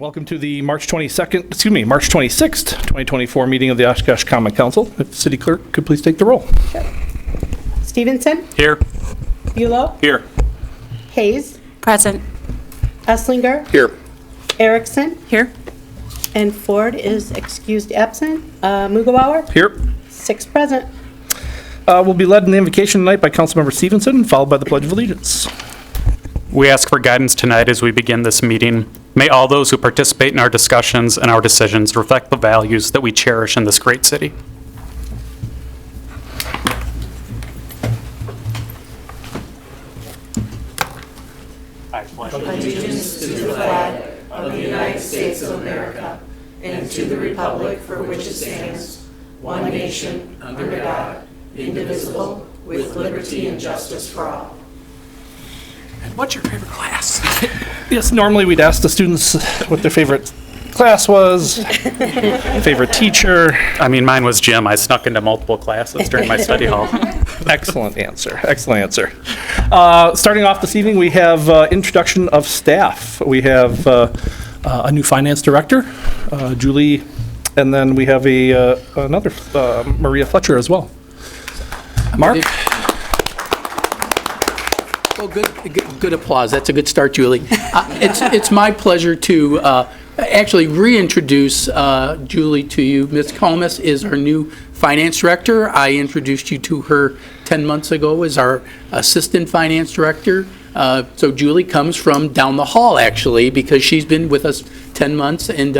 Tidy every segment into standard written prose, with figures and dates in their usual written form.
Welcome to the March 26th, 2024 meeting of the Oshkosh Common Council. If the city clerk could please take the roll. Stevenson? Here. Bulow? Here. Hayes? Present. Esslinger? Here. Erickson? Here. And Ford is excused absent. Mughawar? Here. 6 present. We'll be led in the invocation tonight by Councilmember Stevenson, followed by the Pledge of Allegiance. We ask for guidance tonight as we begin this meeting. May all those who participate in our discussions and our decisions reflect the values that we cherish in this great city. Allegiance to the flag of the United States of America and to the republic for which it stands, one nation, under God, indivisible, with liberty and justice for all. What's your favorite class? Yes, normally we'd ask the students what their favorite class was, favorite teacher. I mean, mine was gym. I snuck into multiple classes during my study hall. Excellent answer. Excellent answer. Starting off this evening, we have introduction of staff. We have a new finance director, Julie, and then we have another Maria Fletcher as well. Mark? Well, good applause. That's a good start, Julie. It's my pleasure to actually reintroduce Julie to you. Ms. Comas is our new finance director. I introduced you to her 10 months ago as our assistant finance director. So Julie comes from down the hall, actually, because she's been with us 10 months and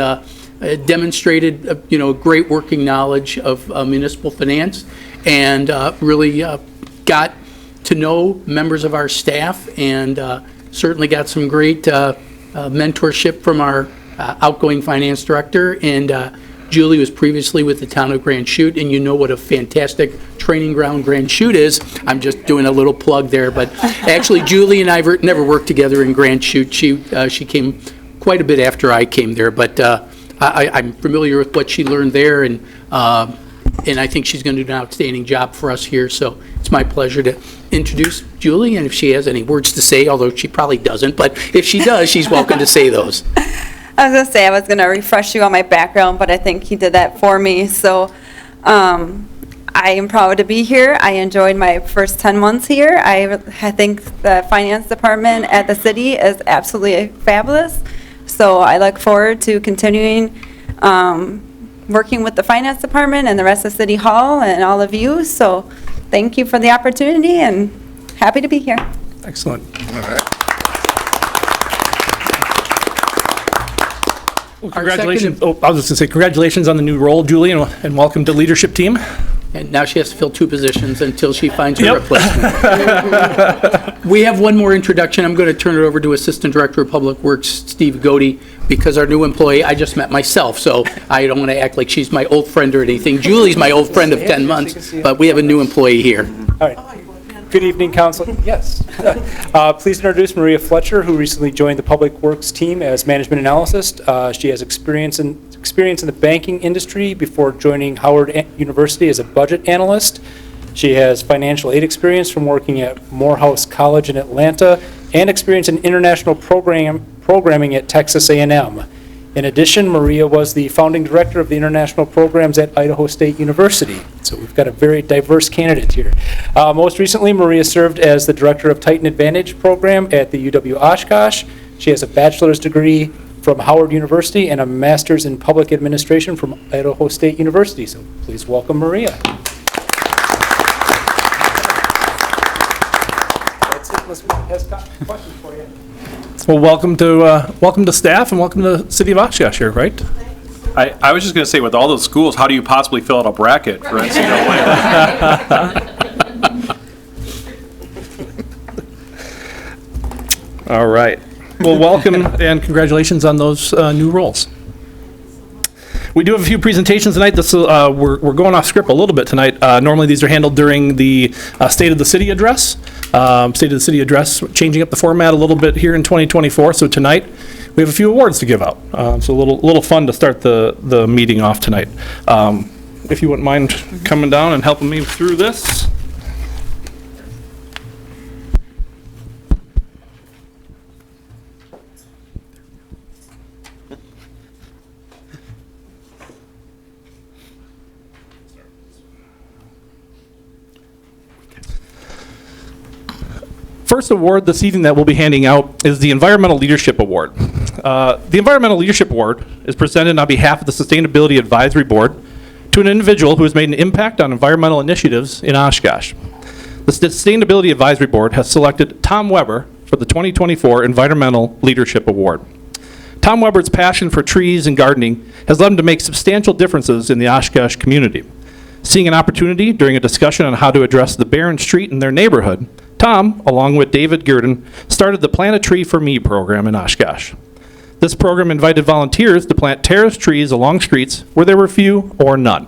demonstrated, great working knowledge of municipal finance and really got to know members of our staff and certainly got some great mentorship from our outgoing finance director. And Julie was previously with the town of Grand Chute, and you know what a fantastic training ground Grand Chute is. I'm just doing a little plug there, but actually Julie and I never worked together in Grand Chute. She came quite a bit after I came there, but I'm familiar with what she learned there, and I think she's going to do an outstanding job for us here. So it's my pleasure to introduce Julie, and if she has any words to say, although she probably doesn't, but if she does, she's welcome to say those. I was going to say I was going to refresh you on my background, but I think he did that for me. So I am proud to be here. I enjoyed my first 10 months here. I think the finance department at the city is absolutely fabulous. So I look forward to continuing working with the finance department and the rest of City Hall and all of you. So thank you for the opportunity and happy to be here. Excellent. All right. Well, congratulations. I was just going to say congratulations on the new role, Julie, and welcome to leadership team. And now she has to fill 2 positions until she finds her replacement. We have one more introduction. I'm going to turn it over to Assistant Director of Public Works, Steve Godey, because our new employee, I just met myself, so I don't want to act like she's my old friend or anything. Julie's my old friend of 10 months, but we have a new employee here. All right. Good evening, Council. Yes. Please introduce Maria Fletcher, who recently joined the Public Works team as management analyst. She has experience in the banking industry before joining Howard University as a budget analyst. She has financial aid experience from working at Morehouse College in Atlanta and experience in international programming at Texas A&M. In addition, Maria was the founding director of the international programs at Idaho State University. So we've got a very diverse candidate here. Most recently, Maria served as the director of Titan Advantage program at the UW Oshkosh. She has a bachelor's degree from Howard University and a master's in public administration from Idaho State University. So please welcome Maria. That's it. Let's has questions for you. Well, welcome to staff and welcome to the city of Oshkosh here, right? I was just going to say, with all those schools, how do you possibly fill out a bracket for NCAA? All right. Well, welcome and congratulations on those new roles. We do have a few presentations tonight. We're going off script a little bit tonight. Normally these are handled during the State of the City address. State of the City address, changing up the format a little bit here in 2024. So tonight we have a few awards to give out. So a little fun to start the meeting off tonight. If you wouldn't mind coming down and helping me through this. First award this evening that we'll be handing out is the Environmental Leadership Award. The Environmental Leadership Award is presented on behalf of the Sustainability Advisory Board to an individual who has made an impact on environmental initiatives in Oshkosh. The Sustainability Advisory Board has selected Tom Weber for the 2024 Environmental Leadership Award. Tom Weber's passion for trees and gardening has led him to make substantial differences in the Oshkosh community. Seeing an opportunity during a discussion on how to address the barren street in their neighborhood, Tom, along with David Gurdon, started the Plant a Tree for Me program in Oshkosh. This program invited volunteers to plant terraced trees along streets where there were few or none.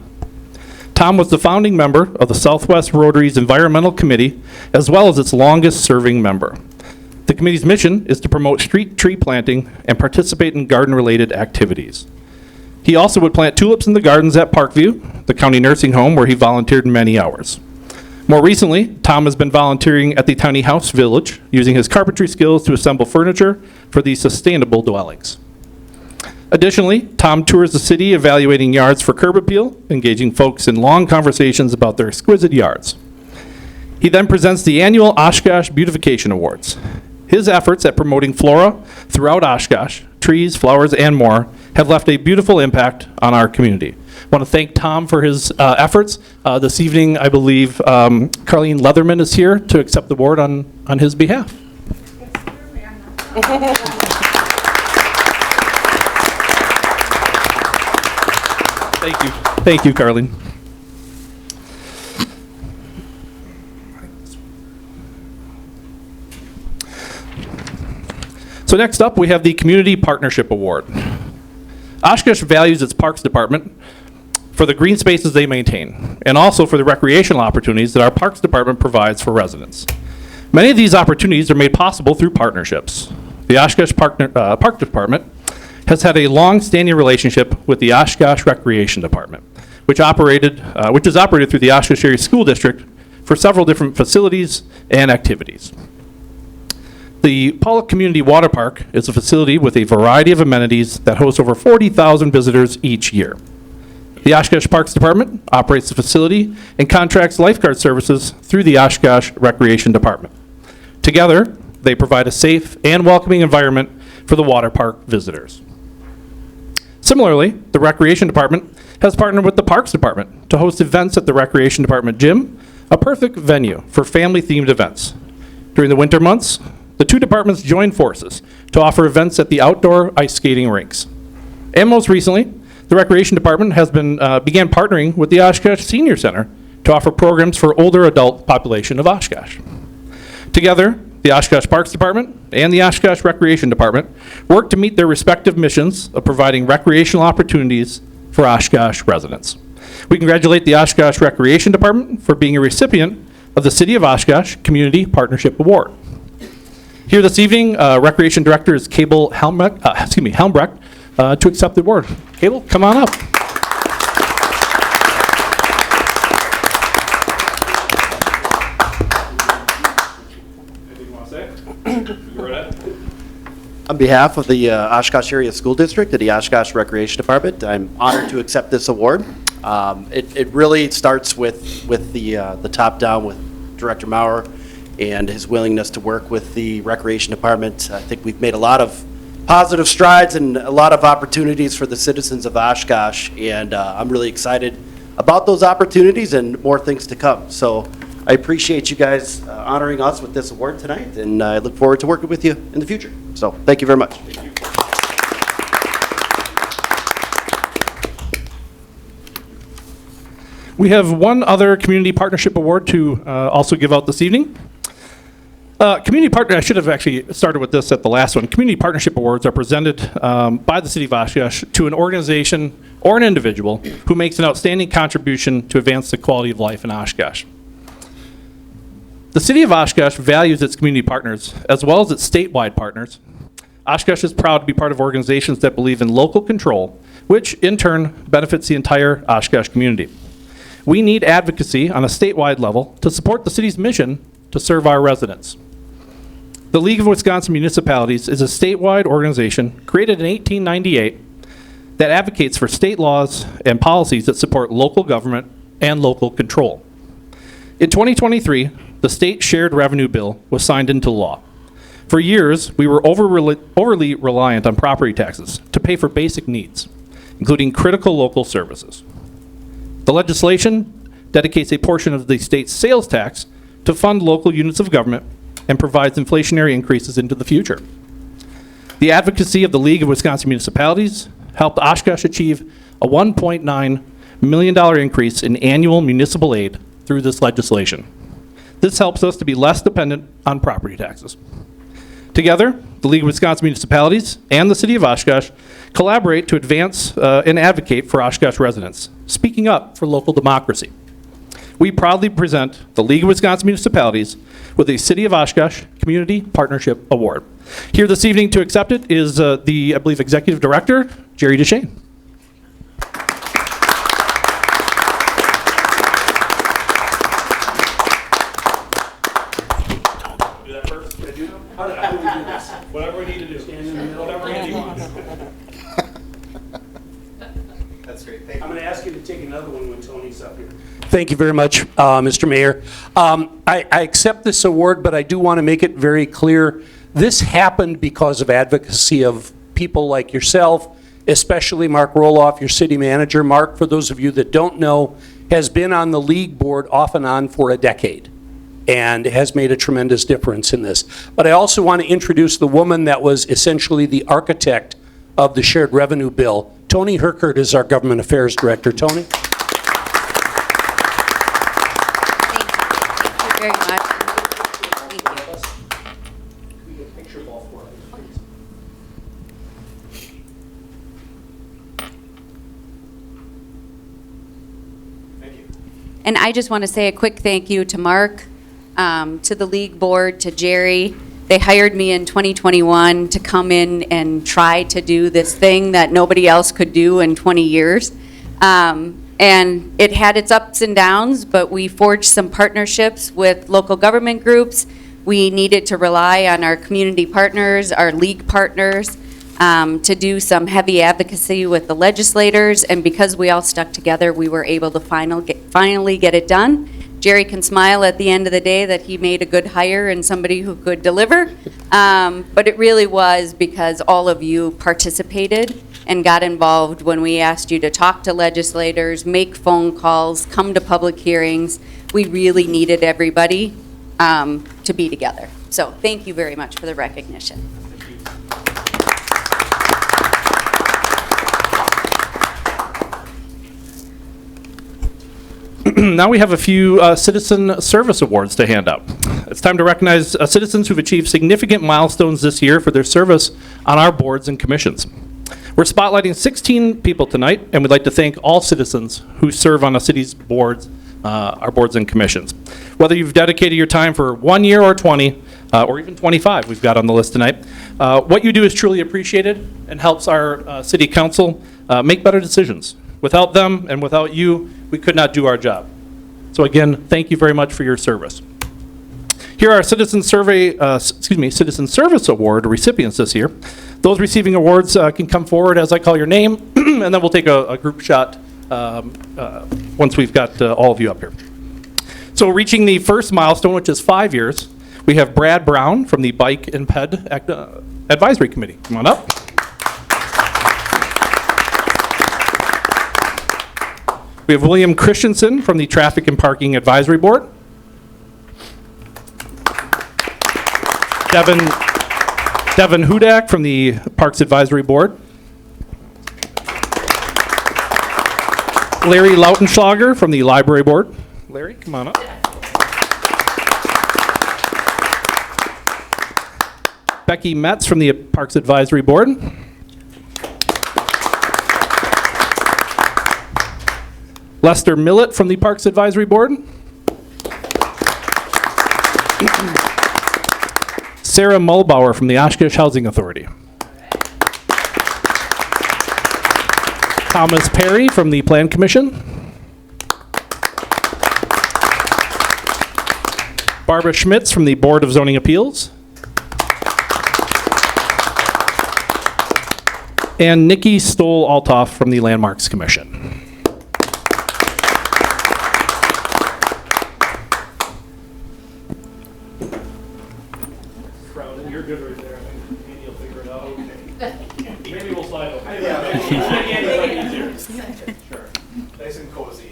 Tom was the founding member of the Southwest Rotary's Environmental Committee, as well as its longest-serving member. The committee's mission is to promote street tree planting and participate in garden-related activities. He also would plant tulips in the gardens at Parkview, the county nursing home where he volunteered many hours. More recently, Tom has been volunteering at the Tiny House Village, using his carpentry skills to assemble furniture for these sustainable dwellings. Additionally, Tom tours the city evaluating yards for curb appeal, engaging folks in long conversations about their exquisite yards. He then presents the annual Oshkosh Beautification Awards. His efforts at promoting flora throughout Oshkosh, trees, flowers, and more, have left a beautiful impact on our community. I want to thank Tom for his efforts. This evening, I believe Carlene Leatherman is here to accept the award on his behalf. Thank you. Thank you, Carlene. So next up, we have the Community Partnership Award. Oshkosh values its Parks Department for the green spaces they maintain, and also for the recreational opportunities that our Parks Department provides for residents. Many of these opportunities are made possible through partnerships. The Oshkosh Park Department has had a long-standing relationship with the Oshkosh Recreation Department, which is operated through the Oshkosh Area School District for several different facilities and activities. The Pollock Community Water Park is a facility with a variety of amenities that hosts over 40,000 visitors each year. The Oshkosh Parks Department operates the facility and contracts lifeguard services through the Oshkosh Recreation Department. Together, they provide a safe and welcoming environment for the water park visitors. Similarly, the Recreation Department has partnered with the Parks Department to host events at the Recreation Department gym, a perfect venue for family-themed events. During the winter months, the two departments joined forces to offer events at the outdoor ice skating rinks. And most recently, the Recreation Department has began partnering with the Oshkosh Senior Center to offer programs for older adult population of Oshkosh. Together, the Oshkosh Parks Department and the Oshkosh Recreation Department work to meet their respective missions of providing recreational opportunities for Oshkosh residents. We congratulate the Oshkosh Recreation Department for being a recipient of the City of Oshkosh Community Partnership Award. Here this evening, Recreation Director is Cable Helmbrecht, to accept the award. Cable, come on up. Anything you want to say? Go right ahead. On behalf of the Oshkosh Area School District and the Oshkosh Recreation Department, I'm honored to accept this award. It really starts with the top down with Director Maurer and his willingness to work with the Recreation Department. I think we've made a lot of positive strides and a lot of opportunities for the citizens of Oshkosh, and I'm really excited about those opportunities and more things to come. So I appreciate you guys honoring us with this award tonight, and I look forward to working with you in the future. So thank you very much. We have one other Community Partnership Award to also give out this evening. Community partner, I should have actually started with this at the last one. Community Partnership Awards are presented by the City of Oshkosh to an organization or an individual who makes an outstanding contribution to advance the quality of life in Oshkosh. The City of Oshkosh values its community partners as well as its statewide partners. Oshkosh is proud to be part of organizations that believe in local control, which in turn benefits the entire Oshkosh community. We need advocacy on a statewide level to support the city's mission to serve our residents. The League of Wisconsin Municipalities is a statewide organization created in 1898 that advocates for state laws and policies that support local government and local control. In 2023, the state shared revenue bill was signed into law. For years, we were overly reliant on property taxes to pay for basic needs, including critical local services. The legislation dedicates a portion of the state's sales tax to fund local units of government and provides inflationary increases into the future. The advocacy of the League of Wisconsin Municipalities helped Oshkosh achieve a $1.9 million increase in annual municipal aid through this legislation. This helps us to be less dependent on property taxes. Together, the League of Wisconsin Municipalities and the City of Oshkosh collaborate to advance and advocate for Oshkosh residents, speaking up for local democracy. We proudly present the League of Wisconsin Municipalities with a City of Oshkosh Community Partnership Award. Here this evening to accept it is the, I believe, Executive Director, Jerry DeShane. Whatever we need to do. Stand in the middle. Whatever you want. That's great. Thank you. I'm going to ask you to take another one when Tony's up here. Thank you very much, Mr. Mayor. I accept this award, but I do want to make it very clear. This happened because of advocacy of people like yourself, especially Mark Roloff, your city manager. Mark, for those of you that don't know, has been on the league board off and on for a decade, and has made a tremendous difference in this. But I also want to introduce the woman that was essentially the architect of the shared revenue bill. Tony Herkert is our Government Affairs Director. Tony? Thank you very much. Thank you. Picture ball for us. And I just want to say a quick thank you to Mark, to the league board, to Jerry. They hired me in 2021 to come in and try to do this thing that nobody else could do in 20 years. And it had its ups and downs, but we forged some partnerships with local government groups. We needed to rely on our community partners, our league partners, to do some heavy advocacy with the legislators, and because we all stuck together, we were able to finally get it done. Jerry can smile at the end of the day that he made a good hire and somebody who could deliver, but it really was because all of you participated and got involved when we asked you to talk to legislators, make phone calls, come to public hearings. We really needed everybody to be together. So thank you very much for the recognition. Now we have a few citizen service awards to hand out. It's time to recognize citizens who've achieved significant milestones this year for their service on our boards and commissions. We're spotlighting 16 people tonight, and we'd like to thank all citizens who serve on the city's boards, our boards and commissions. Whether you've dedicated your time for 1 year or 20, or even 25 we've got on the list tonight, what you do is truly appreciated and helps our city council make better decisions. Without them and without you, we could not do our job. So again, thank you very much for your service. Here are Citizen Service Award recipients this year. Those receiving awards can come forward as I call your name, and then we'll take a group shot once we've got all of you up here. So reaching the first milestone, which is 5 years, we have Brad Brown from the Bike and Ped Advisory Committee. Come on up. We have William Christensen from the Traffic and Parking Advisory Board. Devin Hudak from the Parks Advisory Board. Larry Lautenschlager from the Library Board. Larry, come on up. Becky Metz from the Parks Advisory Board. Lester Millett from the Parks Advisory Board. Sarah Mulbauer from the Oshkosh Housing Authority. Thomas Perry from the Plan Commission. Barbara Schmitz from the Board of Zoning Appeals. And Nikki Stoll-Altoff from the Landmarks Commission. Maybe we'll slide over. Sure. Nice and cozy.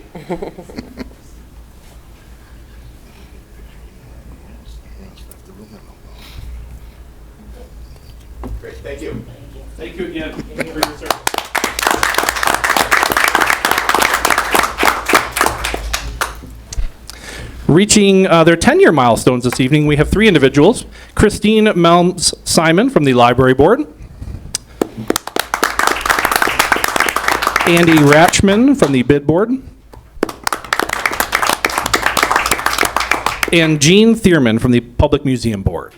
Great, thank you. Thank you again for your service. Reaching their 10-year milestones this evening, we have 3 individuals. Christine Melms-Simon from the Library Board. Andy Ratchman from the Bid Board. And Jean Thierman from the Public Museum Board.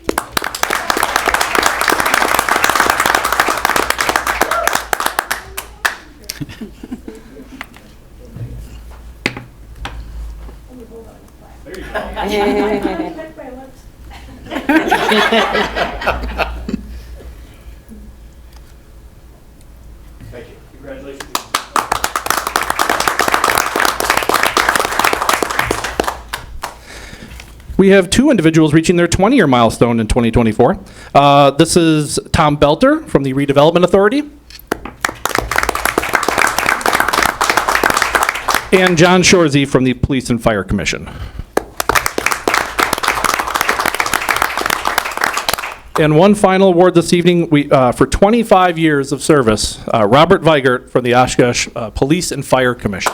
Thank you. Congratulations. We have 2 individuals reaching their 20-year milestone in 2024. This is Tom Belter from the Redevelopment Authority. And John Shorzy from the Police and Fire Commission. And one final award this evening, for 25 years of service, Robert Weigert from the Oshkosh Police and Fire Commission.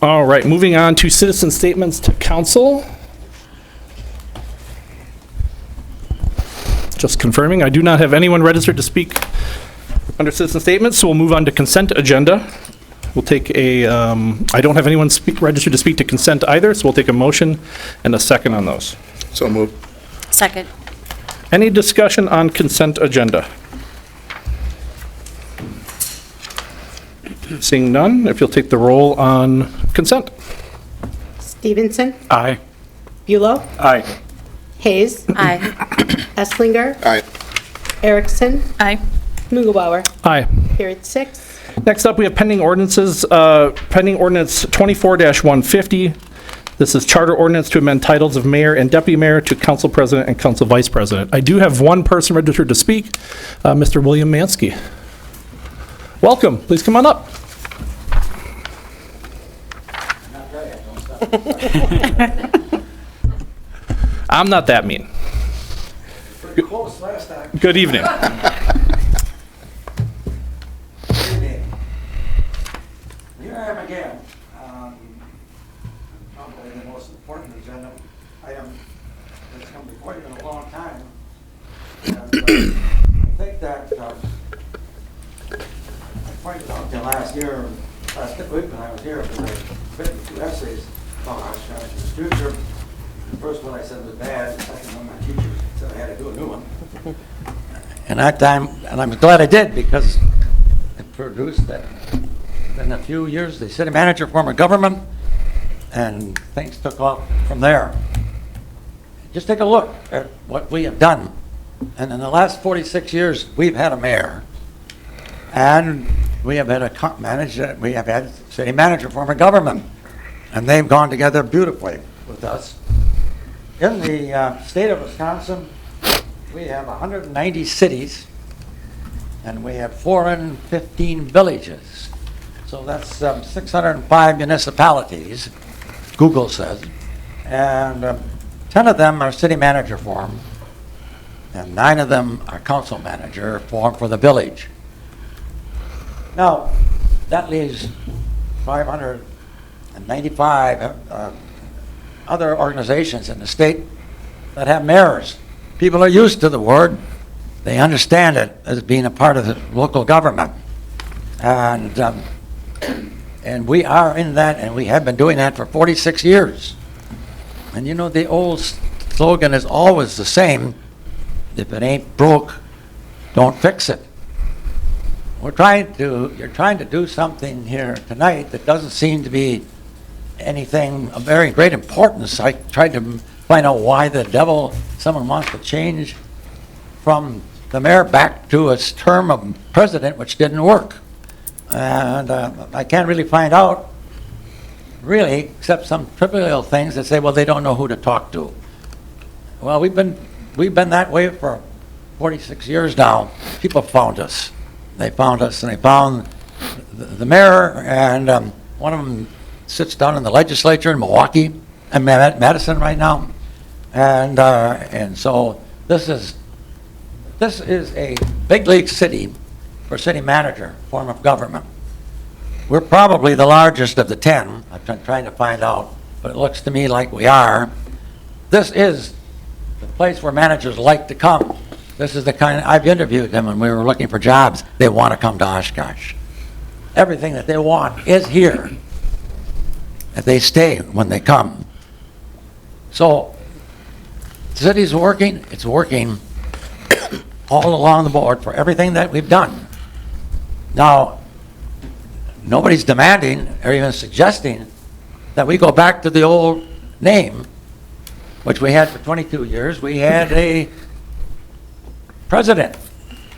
All right, moving on to citizen statements to council. Just confirming, I do not have anyone registered to speak under citizen statements, so we'll move on to consent agenda. We'll take a, I don't have anyone registered to speak to consent either, so we'll take a motion and a second on those. So moved. Second. Any discussion on consent agenda? Seeing none, if you'll take the roll on consent. Stevenson, Aye. Bulow, Aye. Hayes, Aye. Esslinger, Aye. Erickson, Aye. Muglebauer. Aye. Carried 6. Next up, we have pending ordinances. Pending ordinance 24-150. This is charter ordinance to amend titles of mayor and deputy mayor to council president and council vice president. I do have one person registered to speak, Mr. William Mansky. Welcome. Please come on up. I'm not that mean. Close last time. Good evening. Here I am again. Probably the most important agenda item that's come before you in a long time. And, I think that I pointed out to last week when I was here, because I written 2 essays about Oshkosh's future. The first one I said was bad, the second one my teacher said I had to do a new one. And that time, and I'm glad I did, because it produced that in a few years, the city manager form of government, and things took off from there. Just take a look at what we have done. And in the last 46 years, we've had a mayor, and we have had we have had city manager form of government, and they've gone together beautifully with us. In the state of Wisconsin, we have 190 cities, and we have 415 villages. So that's 605 municipalities, Google says, and 10 of them are city manager form, and 9 of them are council manager form for the village. Now, that leaves 595 other organizations in the state that have mayors. People are used to the word. They understand it as being a part of the local government. And we are in that, and we have been doing that for 46 years. And you know, the old slogan is always the same: if it ain't broke, don't fix it. You're trying to do something here tonight that doesn't seem to be anything of very great importance. I tried to find out why the devil someone wants to change from the mayor back to his term of president, which didn't work. And I can't really find out, really, except some trivial things that say, well, they don't know who to talk to. Well, we've been that way for 46 years now. People found us. They found us, and they found the mayor, and one of them sits down in the legislature in Milwaukee and Madison right now, and so this is a big league city for city manager form of government. We're probably the largest of the 10. I've been trying to find out, but it looks to me like we are. This is the place where managers like to come. This is the kind, I've interviewed them when we were looking for jobs. They want to come to Oshkosh. Everything that they want is here. And they stay when they come. So, the city's working, it's working all along the board for everything that we've done. Now, nobody's demanding or even suggesting that we go back to the old name, which we had for 22 years. We had a president.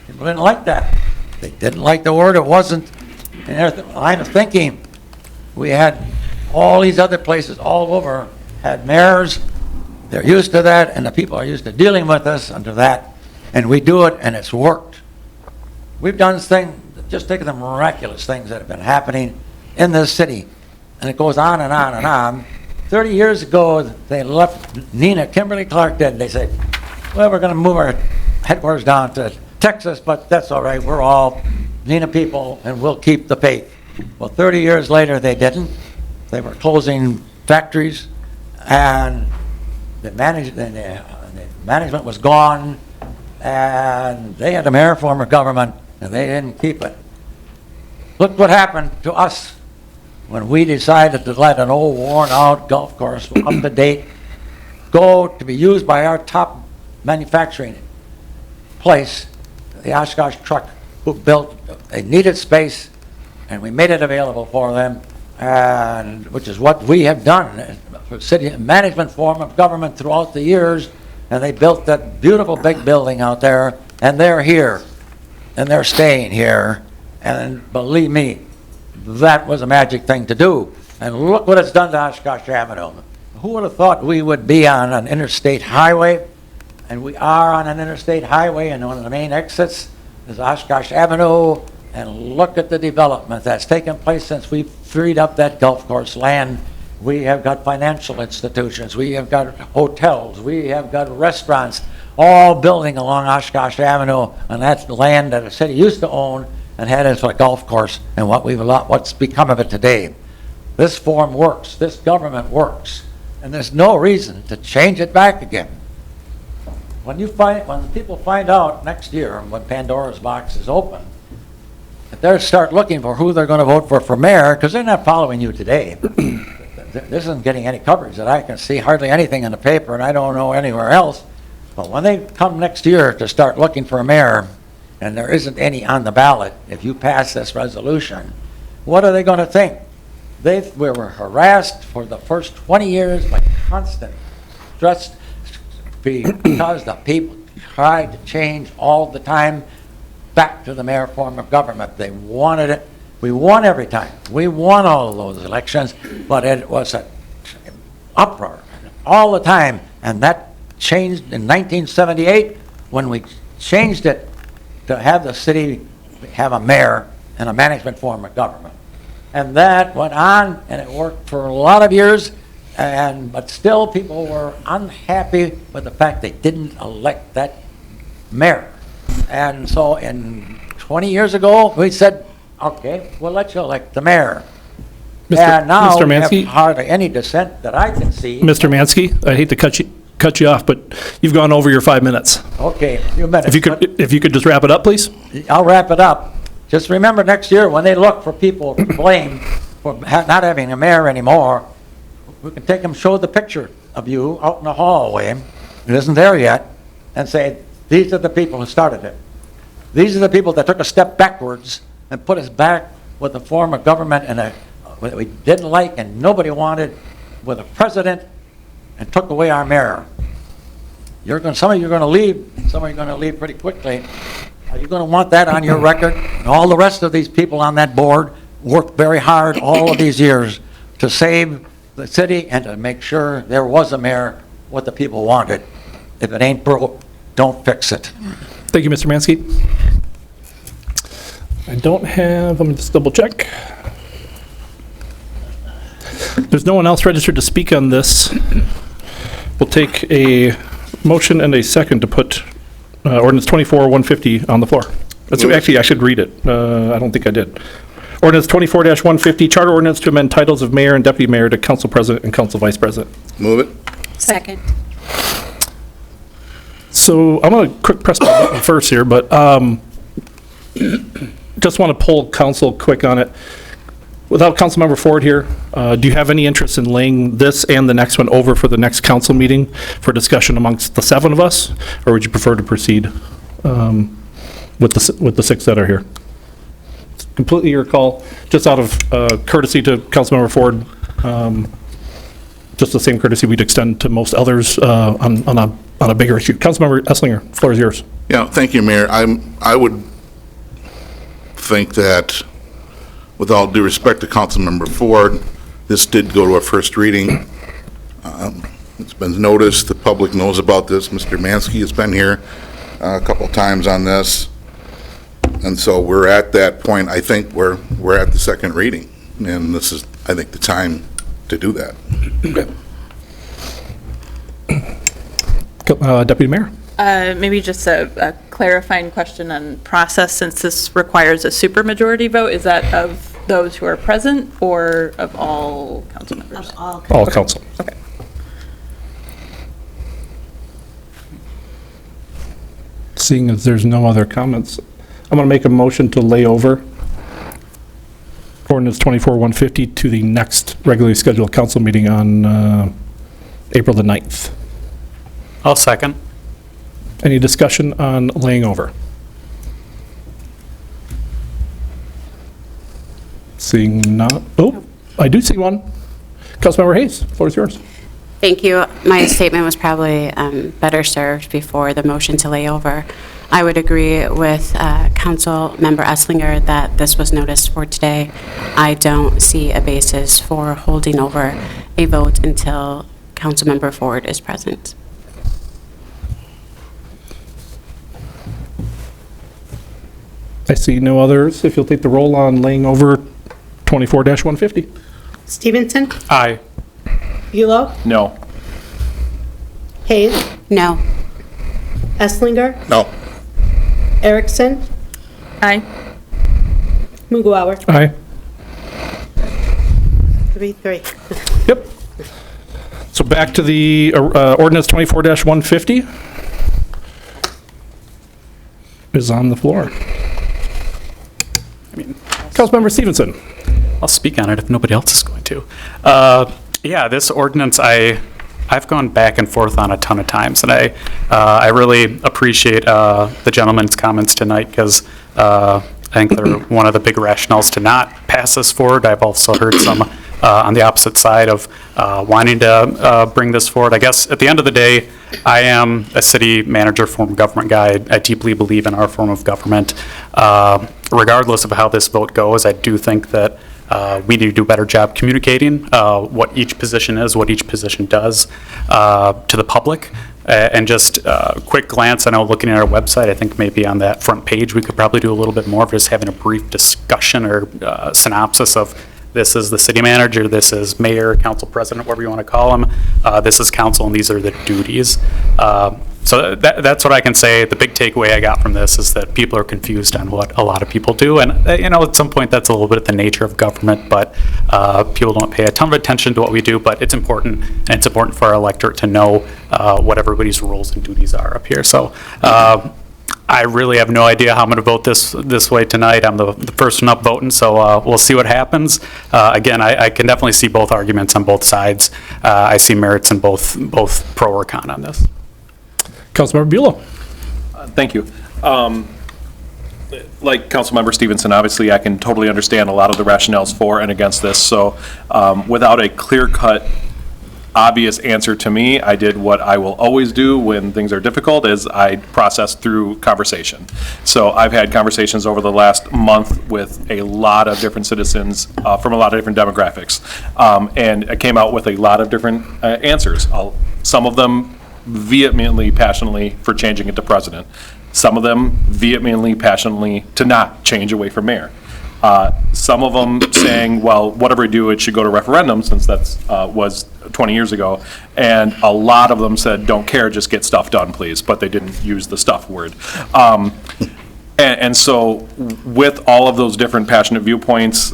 People didn't like that. They didn't like the word. It wasn't in their line of thinking. We had all these other places all over had mayors. They're used to that, and the people are used to dealing with us under that. And we do it, and it's worked. We've done things, just think of the miraculous things that have been happening in this city. And it goes on and on and on. 30 years ago, they left Nina Kimberly Clark dead. They said, well, we're going to move our headquarters down to Texas, but that's all right. We're all Nina people, and we'll keep the faith. Well, 30 years later, they didn't. They were closing factories, and the management was gone, and they had a mayor form of government, and they didn't keep it. Look what happened to us when we decided to let an old worn-out golf course, up to date, go to be used by our top manufacturing place, the Oshkosh Truck, who built a needed space, and we made it available for them, and which is what we have done for city management form of government throughout the years. And they built that beautiful big building out there, and they're here, and they're staying here. And believe me, that was a magic thing to do. And look what it's done to Oshkosh Avenue. Who would have thought we would be on an interstate highway? And we are on an interstate highway, and one of the main exits is Oshkosh Avenue. And look at the development that's taken place since we freed up that golf course land. We have got financial institutions, we have got hotels, we have got restaurants, all building along Oshkosh Avenue, and that's land that the city used to own and had as a golf course, and what's become of it today. This form works, this government works, and there's no reason to change it back again. When people find out next year, when Pandora's box is open, if they start looking for who they're going to vote for mayor, because they're not following you today. This isn't getting any coverage that I can see, hardly anything in the paper, and I don't know anywhere else. But when they come next year to start looking for a mayor, and there isn't any on the ballot, if you pass this resolution, what are they going to think? We were harassed for the first 20 years by constant stress because the people tried to change all the time back to the mayor form of government. They wanted it. We won every time. We won all of those elections, but it was an uproar all the time. And that changed in 1978 when we changed it to have the city have a mayor and a management form of government. And that went on, and it worked for a lot of years, but still people were unhappy with the fact they didn't elect that mayor. And so 20 years ago, we said, okay, we'll let you elect the mayor. And now Mr. we have Mansky? hardly any dissent that I can see. Mr. Mansky, I hate to cut you off, but you've gone over your 5 minutes. Okay, a few minutes. If you could just wrap it up, please. I'll wrap it up. Just remember next year, when they look for people to blame for not having a mayor anymore, we can take them, show the picture of you out in the hallway, it isn't there yet, and say, these are the people who started it. These are the people that took a step backwards and put us back with a form of government and a that we didn't like and nobody wanted with a president and took away our mayor. Some of you are going to leave, some of you are going to leave pretty quickly. Are you going to want that on your record? And all the rest of these people on that board worked very hard all of these years to save the city and to make sure there was a mayor, what the people wanted. If it ain't broke, don't fix it. Thank you, Mr. Mansky. I don't have, let me just double check. There's no one else registered to speak on this. We'll take a motion and a second to put ordinance 24-150 on the floor. Actually, I should read it. I don't think I did. Ordinance 24-150, charter ordinance to amend titles of mayor and deputy mayor to council president and council vice president. Move it. Second. So I'm going to quick press my button first here, but just want to poll council quick on it. Without Councilmember Ford here, do you have any interest in laying this and the next one over for the next council meeting for discussion amongst the 7 of us? Or would you prefer to proceed with the 6 that are here? It's completely your call, just out of courtesy to Councilmember Ford, just the same courtesy we'd extend to most others on a bigger issue. Councilmember Esslinger, floor is yours. Yeah, thank you, Mayor. I would think that, with all due respect to Councilmember Ford, this did go to a first reading. It's been noticed, the public knows about this. Mr. Mansky has been here a couple times on this. And so we're at that point, I think we're at the second reading. And this is, I think, the time to do that. Deputy Mayor? Maybe just a clarifying question on process, since this requires a supermajority vote. Is that of those who are present or of all council members? Of All council. Okay. Seeing as there's no other comments, I'm going to make a motion to lay over ordinance 24-150 to the next regularly scheduled council meeting on April the 9th. I'll second. Any discussion on laying over? Seeing not, oh, I do see one. Councilmember Hayes, floor is yours. Thank you. My statement was probably better served before the motion to lay over. I would agree with Council Member Esslinger that this was noticed for today. I don't see a basis for holding over a vote until Councilmember Ford is present. I see no others. If you'll take the roll on laying over 24-150. Stevenson? Aye. Bulow? No. Hayes? No. Esslinger? No. Erickson? Aye. Mughawar? Aye. 3-3. Yep. So back to the ordinance 24-150 is on the floor. Councilmember Stevenson. I'll speak on it if nobody else is going to. Yeah, this ordinance, I've gone back and forth on a ton of times, and I really appreciate the gentleman's comments tonight, because I think they're one of the big rationales to not pass this forward. I've also heard some on the opposite side of wanting to bring this forward. I guess at the end of the day, I am a city manager form of government guy. I deeply believe in our form of government. Regardless of how this vote goes, I do think that we need to do a better job communicating what each position is, what each position does to the public. And just a quick glance, I know looking at our website, I think maybe on that front page, we could probably do a little bit more of just having a brief discussion or synopsis of this is the city manager, this is mayor, council president, whatever you want to call them. This is council, and these are the duties. So that's what I can say. The big takeaway I got from this is that people are confused on what a lot of people do. And, at some point, that's a little bit of the nature of government, but people don't pay a ton of attention to what we do, but it's important, and it's important for our electorate to know what everybody's roles and duties are up here. So I really have no idea how I'm going to vote this way tonight. I'm the first one up voting, so we'll see what happens. Again, I can definitely see both arguments on both sides. I see merits in both pro or con on this. Councilmember Bulow. Thank you. like Councilmember Stevenson, obviously, I can totally understand a lot of the rationales for and against this. So without a clear-cut, obvious answer to me, I did what I will always do when things are difficult, is I process through conversation. So I've had conversations over the last month with a lot of different citizens from a lot of different demographics. And I came out with a lot of different answers. Some of them vehemently, passionately for changing it to president. Some of them vehemently, passionately to not change away from mayor. Some of them saying, well, whatever we do, it should go to referendum, since that's was 20 years ago. And a lot of them said, don't care, just get stuff done, please. But they didn't use the stuff word. And so with all of those different passionate viewpoints,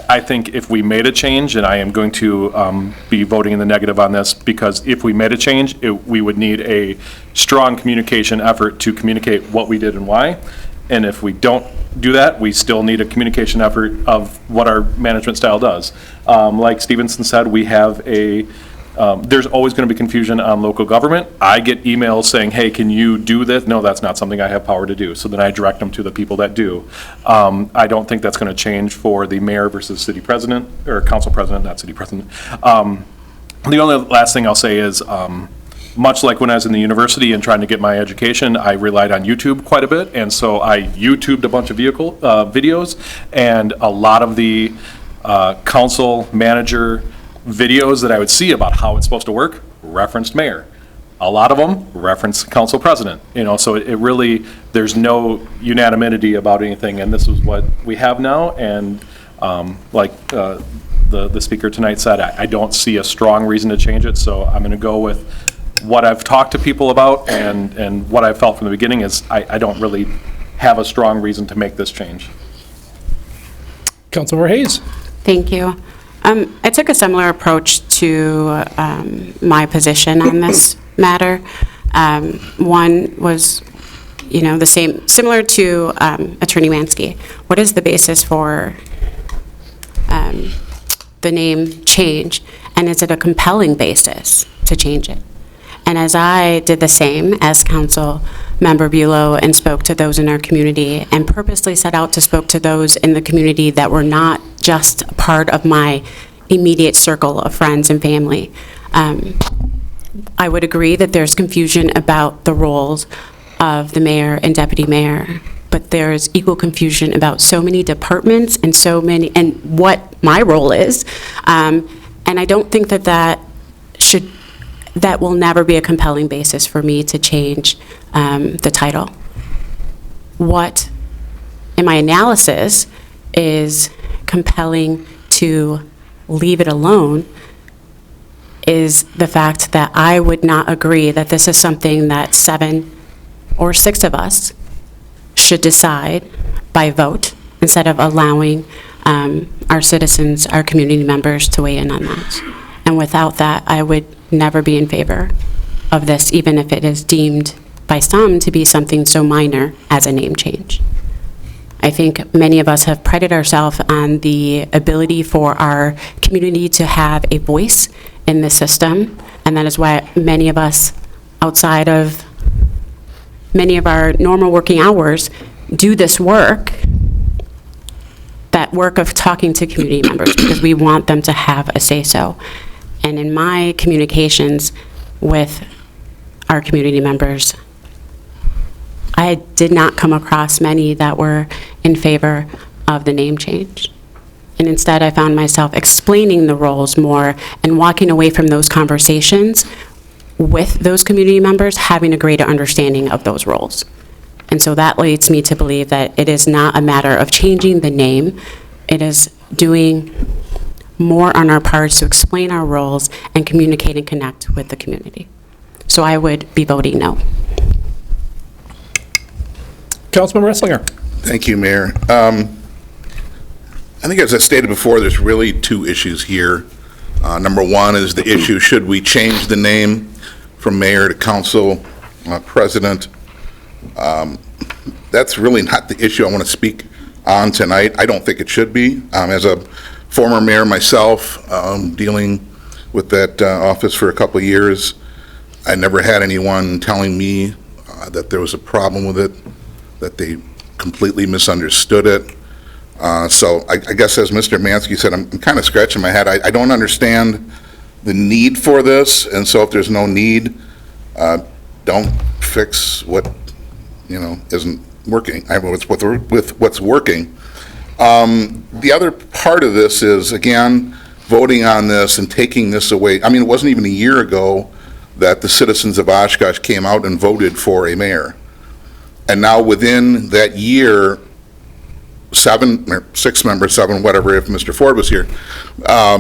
I think if we made a change, and I am going to be voting in the negative on this, because if we made a change, we would need a strong communication effort to communicate what we did and why. And if we don't do that, we still need a communication effort of what our management style does. Like Stevenson said, we have there's always going to be confusion on local government. I get emails saying, hey, can you do this? No, that's not something I have power to do. So then I direct them to the people that do. I don't think that's going to change for the mayor versus city president, or council president, not city president. The only last thing I'll say is, much like when I was in the university and trying to get my education, I relied on YouTube quite a bit. And so I YouTubed a bunch of videos, and a lot of the council manager videos that I would see about how it's supposed to work referenced mayor. A lot of them reference council president, so it really, there's no unanimity about anything, and this is what we have now. And like the speaker tonight said, I don't see a strong reason to change it, so I'm going to go with what I've talked to people about, and what I've felt from the beginning is I don't really have a strong reason to make this change. Councilmember Hayes. Thank you. I took a similar approach to my position on this matter. One was, the same, similar to Attorney Mansky. What is the basis for the name change, and is it a compelling basis to change it? And as I did the same as Council Member Bulow and spoke to those in our community, and purposely set out to spoke to those in the community that were not just a part of my immediate circle of friends and family, I would agree that there's confusion about the roles of the mayor and deputy mayor, but there's equal confusion about so many departments and what my role is. And I don't think that will never be a compelling basis for me to change the title. What, in my analysis, is compelling to leave it alone is the fact that I would not agree that this is something that 7 or 6 of us should decide by vote, instead of allowing our citizens, our community members, to weigh in on that. And without that, I would never be in favor of this, even if it is deemed by some to be something so minor as a name change. I think many of us have prided ourselves on the ability for our community to have a voice in the system, and that is why many of us, outside of many of our normal working hours, do this work, that work of talking to community members, because we want them to have a say-so. And in my communications with our community members, I did not come across many that were in favor of the name change. And instead, I found myself explaining the roles more and walking away from those conversations with those community members having a greater understanding of those roles. And so that leads me to believe that it is not a matter of changing the name. It is doing more on our parts to explain our roles and communicate and connect with the community. So I would be voting no. Councilmember Esslinger. Thank you, Mayor. I think, as I stated before, there's really 2 issues here. Number 1 is the issue, should we change the name from mayor to council president? That's really not the issue I want to speak on tonight. I don't think it should be. As a former mayor myself, dealing with that office for a couple of years, I never had anyone telling me that there was a problem with it, that they completely misunderstood it. So I guess as Mr. Mansky said, I'm kind of scratching my head. I don't understand the need for this, and so if there's no need, don't fix what, isn't working. I mean, with what's working. The other part of this is, again, voting on this and taking this away. I mean, it wasn't even a year ago that the citizens of Oshkosh came out and voted for a mayor. And now within that year, 7 or 6 members, 7, whatever, if Mr. Ford was here, are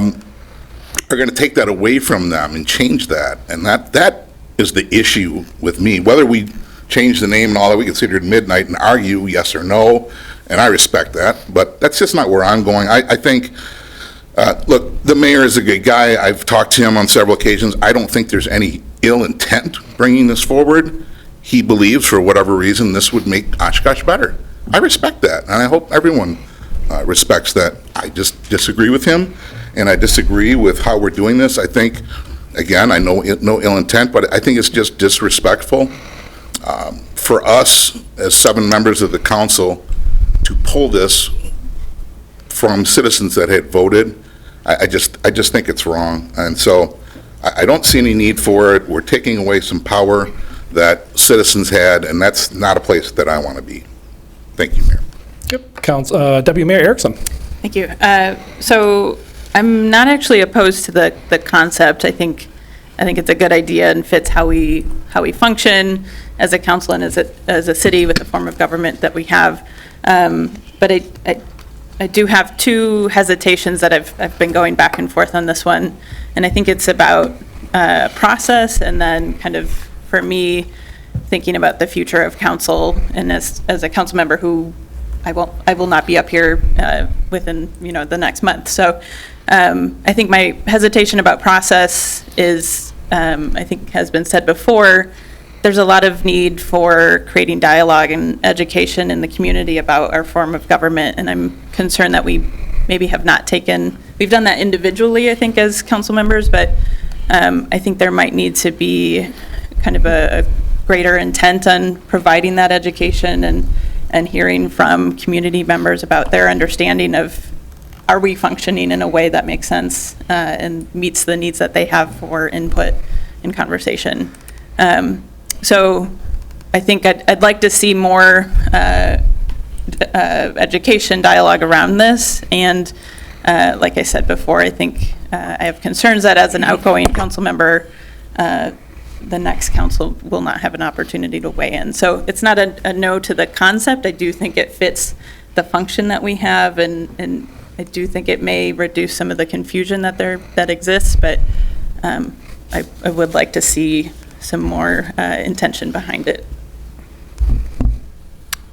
going to take that away from them and change that. And that is the issue with me. Whether we change the name and all that, we can sit here at midnight and argue yes or no, and I respect that, but that's just not where I'm going. I think, look, the mayor is a good guy. I've talked to him on several occasions. I don't think there's any ill intent bringing this forward. He believes, for whatever reason, this would make Oshkosh better. I respect that, and I hope everyone respects that. I just disagree with him, and I disagree with how we're doing this. I think, again, I know no ill intent, but I think it's just disrespectful for us as 7 members of the council to pull this from citizens that had voted. I just think it's wrong, and so I don't see any need for it. We're taking away some power that citizens had, and that's not a place that I want to be. Thank you, Mayor. Yep. Deputy Mayor Erickson. Thank you. So I'm not actually opposed to the concept. I think it's a good idea and fits how we function as a council and as a city with the form of government that we have. But I do have 2 hesitations that I've been going back and forth on this one, and I think it's about process, and then kind of for me thinking about the future of council, and as a council member who I will not be up here within the next month. So I think my hesitation about process is I think has been said before. There's a lot of need for creating dialogue and education in the community about our form of government, and I'm concerned that we maybe have not we've done that individually, I think, as council members, but I think there might need to be kind of a greater intent on providing that education and hearing from community members about their understanding of, are we functioning in a way that makes sense and meets the needs that they have for input in conversation. So I think I'd like to see more education dialogue around this, and like I said before, I think I have concerns that as an outgoing council member, the next council will not have an opportunity to weigh in. So it's not a no to the concept. I do think it fits the function that we have, and I do think it may reduce some of the confusion that exists, but I would like to see some more intention behind it.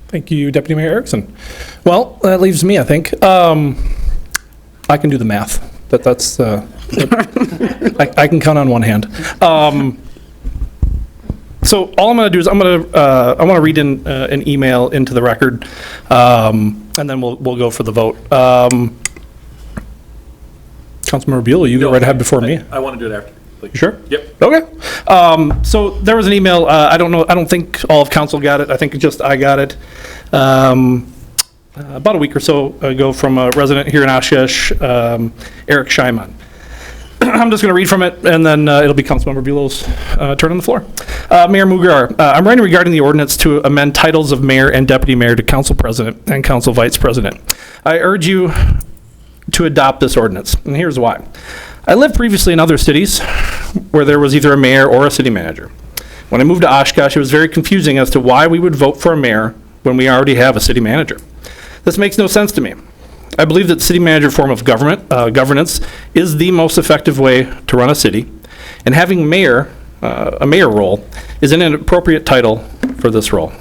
Thank you, Deputy Mayor Erickson. Well, that leaves me, I think. I can do the math. That's I can count on one hand. So all I'm going to do is I want to read in an email into the record, and then we'll go for the vote. Councilmember Buell, you go right ahead before me. I want to do it after. Please. Sure? Yep. Okay. So there was an email, I don't think all of council got it. I think just I got it. About a week or so ago from a resident here in Oshkosh, Eric Scheiman. I'm just going to read from it, and then it'll be Councilmember Buell's turn on the floor. Mayor Mugar, I'm writing regarding the ordinance to amend titles of mayor and deputy mayor to council president and council vice president. I urge you to adopt this ordinance, and here's why. I lived previously in other cities where there was either a mayor or a city manager. When I moved to Oshkosh, it was very confusing as to why we would vote for a mayor when we already have a city manager. This makes no sense to me. I believe that the city manager form of governance is the most effective way to run a city, and having a mayor role is an inappropriate title for this role.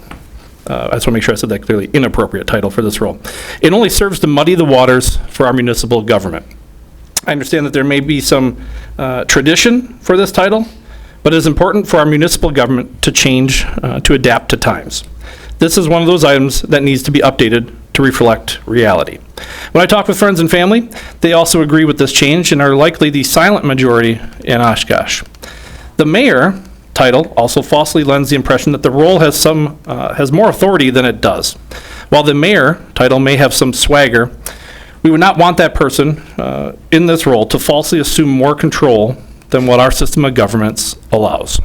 I just want to make sure I said that clearly, inappropriate title for this role. It only serves to muddy the waters for our municipal government. I understand that there may be some tradition for this title, but it is important for our municipal government to change, to adapt to times. This is one of those items that needs to be updated to reflect reality. When I talk with friends and family, they also agree with this change and are likely the silent majority in Oshkosh. The mayor title also falsely lends the impression that the role has more authority than it does. While the mayor title may have some swagger, we would not want that person in this role to falsely assume more control than what our system of governments allows.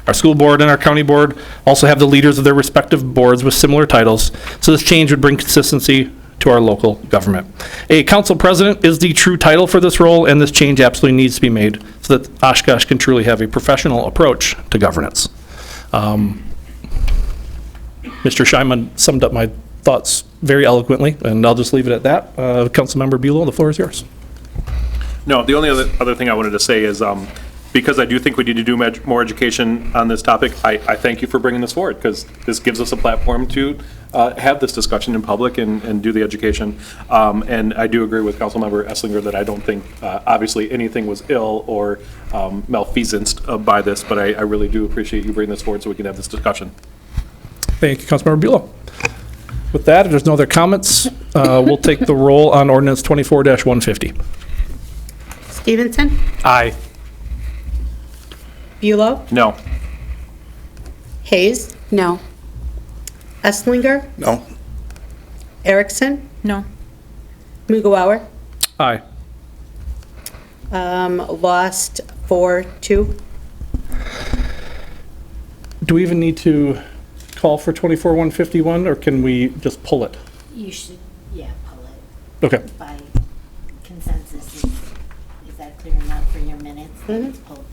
Our school board and our county board also have the leaders of their respective boards with similar titles, so this change would bring consistency to our local government. A council president is the true title for this role, and this change absolutely needs to be made so that Oshkosh can truly have a professional approach to governance. Mr. Scheinman summed up my thoughts very eloquently, and I'll just leave it at that. Councilmember Bulow, the floor is yours. No, the only other thing I wanted to say is, because I do think we need to do more education on this topic, I thank you for bringing this forward, because this gives us a platform to have this discussion in public and do the education. And I do agree with Councilmember Esslinger that I don't think, obviously, anything was ill or malfeasanced by this, but I really do appreciate you bringing this forward so we can have this discussion. Thank you, Councilmember Bulow. With that, if there's no other comments, we'll take the roll on ordinance 24-150. Stevenson? Aye. Bulow? No. Hayes? No. Esslinger? No. Erickson? No. Mugawauer? Aye. Lost 4-2. Do we even need to call for 24-151, or can we just pull it? You should, yeah, pull it Okay. by consensus. Is that clear enough for your minutes? It's pulled.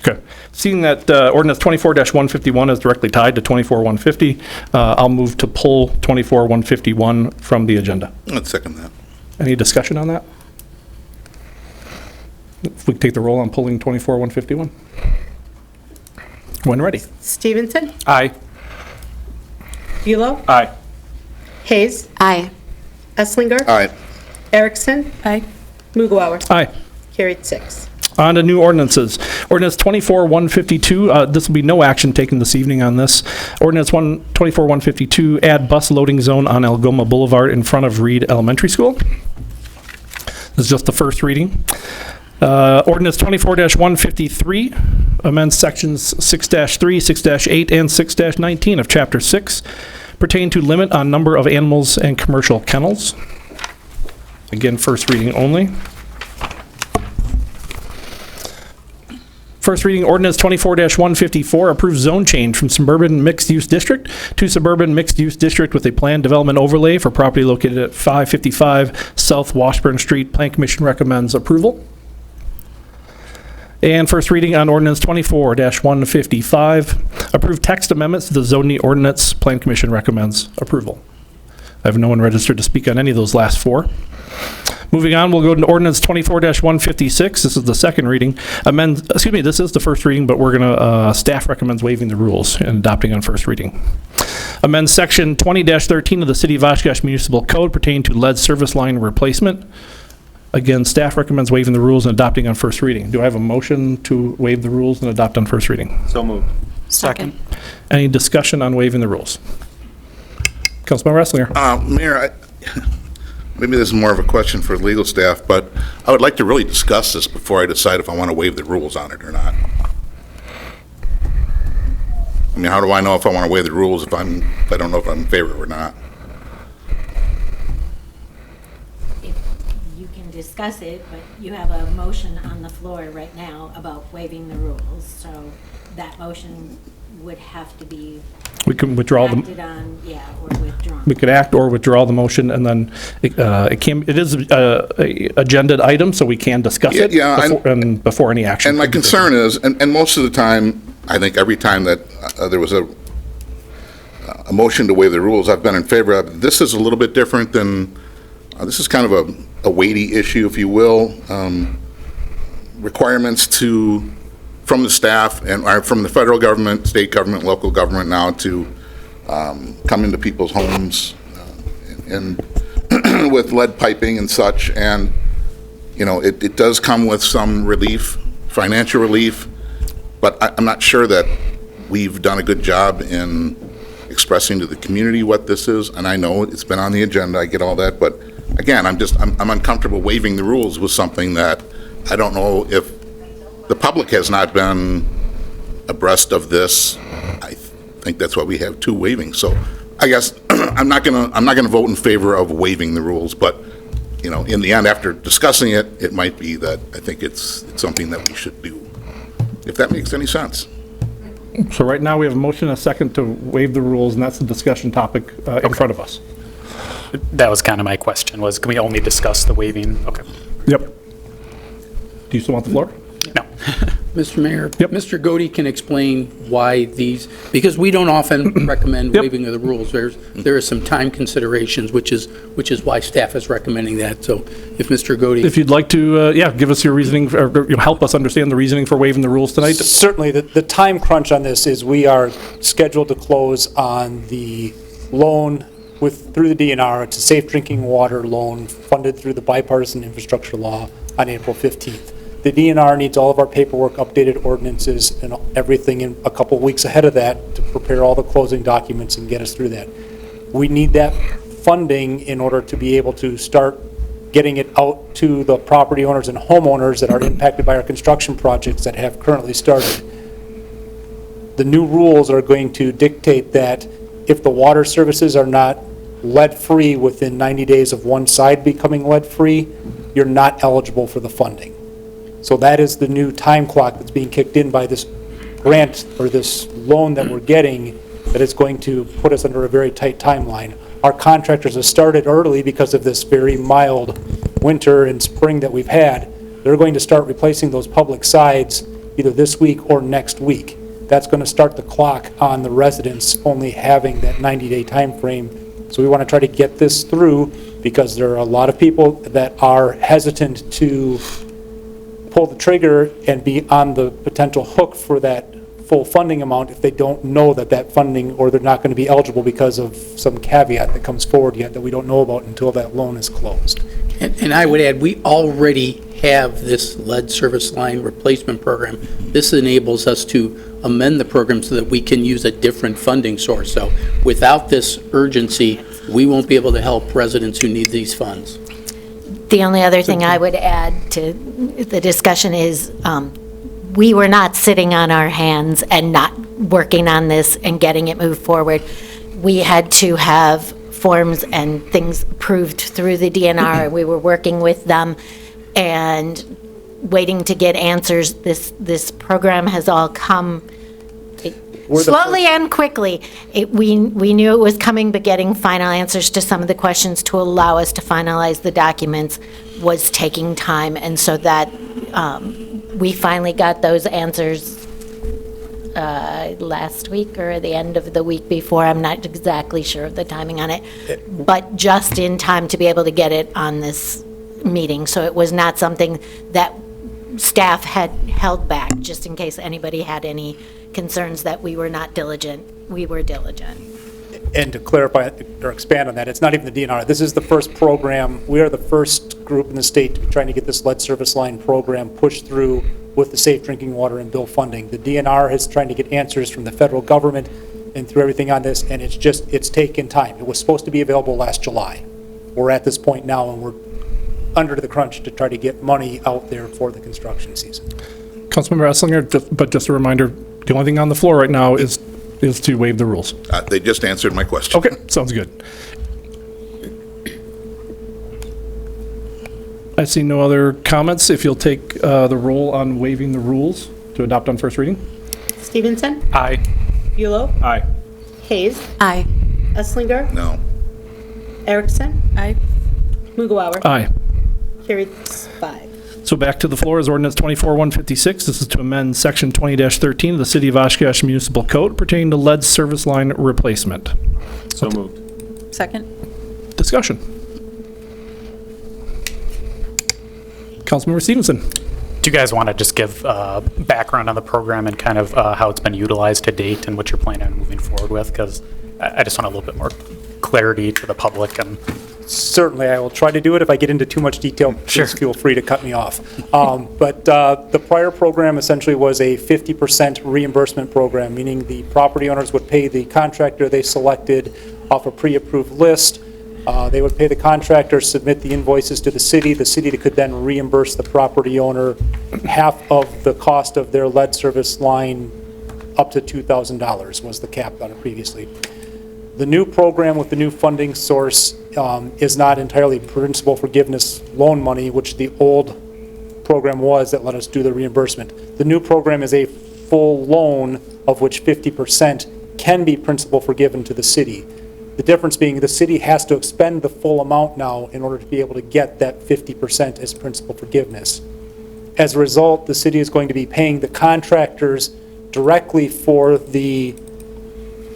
Okay. Seeing that ordinance 24-151 is directly tied to 24-150, I'll move to pull 24-151 from the agenda. Let's second that. Any discussion on that? If we could take the roll on pulling 24-151. When ready. Stevenson? Aye. Bulow? Aye. Hayes? Aye. Esslinger? All right. Erickson? Aye. Mugawauer? Aye. Carried 6. On to new ordinances. Ordinance 24-152, this will be no action taken this evening on this. Ordinance 24-152, add bus loading zone on Algoma Boulevard in front of Reed Elementary School. This is just the first reading. Ordinance 24-153, amends sections 6-3, 6-8, and 6-19 of Chapter 6, pertain to limit on number of animals and commercial kennels. Again, first reading only. First reading ordinance 24-154 approves zone change from suburban mixed-use district to suburban mixed-use district with a planned development overlay for property located at 555 South Washburn Street. Plan Commission recommends approval. And first reading on ordinance 24-155, approve text amendments to the zoning ordinance. Plan Commission recommends approval. I have no one registered to speak on any of those last four. Moving on, we'll go to ordinance 24-156. This is the second reading. This is the first reading, but we're going to, staff recommends waiving the rules and adopting on first reading. Amend section 20-13 of the City of Oshkosh Municipal Code pertaining to lead service line replacement. Again, staff recommends waiving the rules and adopting on first reading. Do I have a motion to waive the rules and adopt on first reading? So moved. Second. Any discussion on waiving the rules? Councilmember Esslinger. Mayor, maybe this is more of a question for legal staff, but I would like to really discuss this before I decide if I want to waive the rules on it or not. I mean, how do I know if I want to waive the rules if I don't know if I'm in favor or not? You can discuss it, but you have a motion on the floor right now about waiving the rules. So that motion would have to be We can withdraw them. acted on, yeah, or withdrawn. We could act or withdraw the motion, and then it is a agenda item, so we can discuss it before any action. And my concern is, and most of the time, I think every time that there was a motion to waive the rules, I've been in favor of. This is a little bit different than, this is kind of a weighty issue, if you will. Requirements from the staff and from the federal government, state government, local government now to come into people's homes and with lead piping and such. And, you know, it does come with some relief, financial relief, but I'm not sure that we've done a good job in expressing to the community what this is. And I know it's been on the agenda, I get all that, but again, I'm uncomfortable waiving the rules with something that I don't know if the public has not been abreast of this. I think that's why we have two waivings. So I guess I'm not gonna vote in favor of waiving the rules, but, you know, in the end, after discussing it, it might be that I think it's something that we should do, if that makes any sense. So right now, we have a motion and a second to waive the rules, and that's the discussion topic in front of us. That was kind of my question, was can we only discuss the waiving? Okay. Yep. Do you still want the floor? No. Mr. Mayor? Yep. Mr. Godey can explain why these, because we don't often recommend waiving of the rules. There are some time considerations, which is why staff is recommending that. So if Mr. Godey... If you'd like to, give us your reasoning, or help us understand the reasoning for waiving the rules tonight. Certainly, the time crunch on this is we are scheduled to close on the loan through the DNR. It's a safe drinking water loan funded through the bipartisan infrastructure law on April 15th. The DNR needs all of our paperwork, updated ordinances, and everything in a couple of weeks ahead of that to prepare all the closing documents and get us through that. We need that funding in order to be able to start getting it out to the property owners and homeowners that are impacted by our construction projects that have currently started. The new rules are going to dictate that if the water services are not lead-free within 90 days of one side becoming lead-free, you're not eligible for the funding. So that is the new time clock that's being kicked in by this grant or this loan that we're getting that is going to put us under a very tight timeline. Our contractors have started early because of this very mild winter and spring that we've had. They're going to start replacing those public sides either this week or next week. That's going to start the clock on the residents only having that 90-day time frame. So we want to try to get this through because there are a lot of people that are hesitant to pull the trigger and be on the potential hook for that full funding amount if they don't know that funding, or they're not going to be eligible because of some caveat that comes forward yet that we don't know about until that loan is closed. And I would add, we already have this lead service line replacement program. This enables us to amend the program so that we can use a different funding source. So without this urgency, we won't be able to help residents who need these funds. The only other thing I would add to the discussion is we were not sitting on our hands and not working on this and getting it moved forward. We had to have forms and things approved through the DNR. We were working with them and waiting to get answers. This program has all come slowly and quickly. We knew it was coming, but getting final answers to some of the questions to allow us to finalize the documents was taking time, and so that we finally got those answers last week or the end of the week before. I'm not exactly sure of the timing on it, but just in time to be able to get it on this meeting. So it was not something that staff had held back, just in case anybody had any concerns that we were not diligent. We were diligent. And to clarify or expand on that, it's not even the DNR. This is the first program. We are the first group in the state to be trying to get this lead service line program pushed through with the safe drinking water and bill funding. The DNR is trying to get answers from the federal government and through everything on this, and it's taken time. It was supposed to be available last July. We're at this point now, and we're under the crunch to try to get money out there for the construction season. Councilmember Esslinger, but just a reminder, the only thing on the floor right now is to waive the rules. They just answered my question. Okay, sounds good. I see no other comments. If you'll take the roll on waiving the rules to adopt on first reading. Stevenson? Aye. Buelow? Aye. Hayes? Aye. Esslinger? No. Erickson? Aye. Mughawar? Aye. Carried 5. So back to the floor is ordinance 24-156. This is to amend section 20-13 of the City of Oshkosh Municipal Code pertaining to lead service line replacement. So moved. Second. Discussion. Councilmember Stevenson. Do you guys want to just give background on the program and kind of how it's been utilized to date and what you're planning on moving forward with? Because I just want a little bit more clarity to the public. And Certainly, I will try to do it. If I get into too much detail, please feel free to cut me off. But the prior program essentially was a 50% reimbursement program, meaning the property owners would pay the contractor they selected off a pre-approved list. They would pay the contractor, submit the invoices to the city. The city could then reimburse the property owner half of the cost of their lead service line. Up to $2,000 was the cap on it previously. The new program with the new funding source is not entirely principal forgiveness loan money, which the old program was that let us do the reimbursement. The new program is a full loan of which 50% can be principal forgiven to the city. The difference being the city has to expend the full amount now in order to be able to get that 50% as principal forgiveness. As a result, the city is going to be paying the contractors directly for the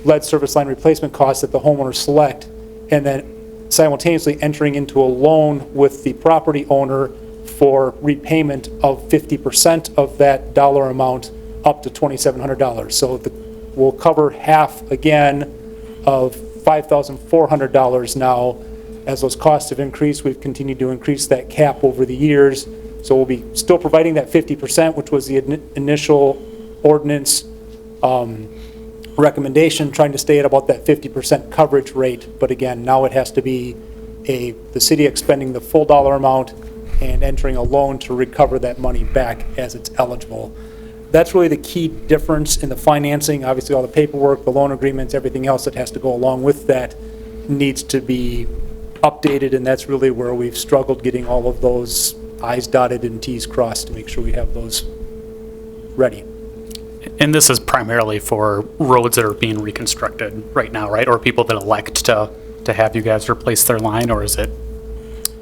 lead service line replacement costs that the homeowners select, and then simultaneously entering into a loan with the property owner for repayment of 50% of that dollar amount up to $2,700. So we'll cover half again of $5,400 now. As those costs have increased, we've continued to increase that cap over the years. So we'll be still providing that 50%, which was the initial ordinance recommendation, trying to stay at about that 50% coverage rate. But again, now it has to be the city expending the full dollar amount and entering a loan to recover that money back as it's eligible. That's really the key difference in the financing. Obviously, all the paperwork, the loan agreements, everything else that has to go along with that needs to be updated, and that's really where we've struggled getting all of those I's dotted and T's crossed to make sure we have those ready. And this is primarily for roads that are being reconstructed right now, right? Or people that elect to have you guys replace their line, or is it?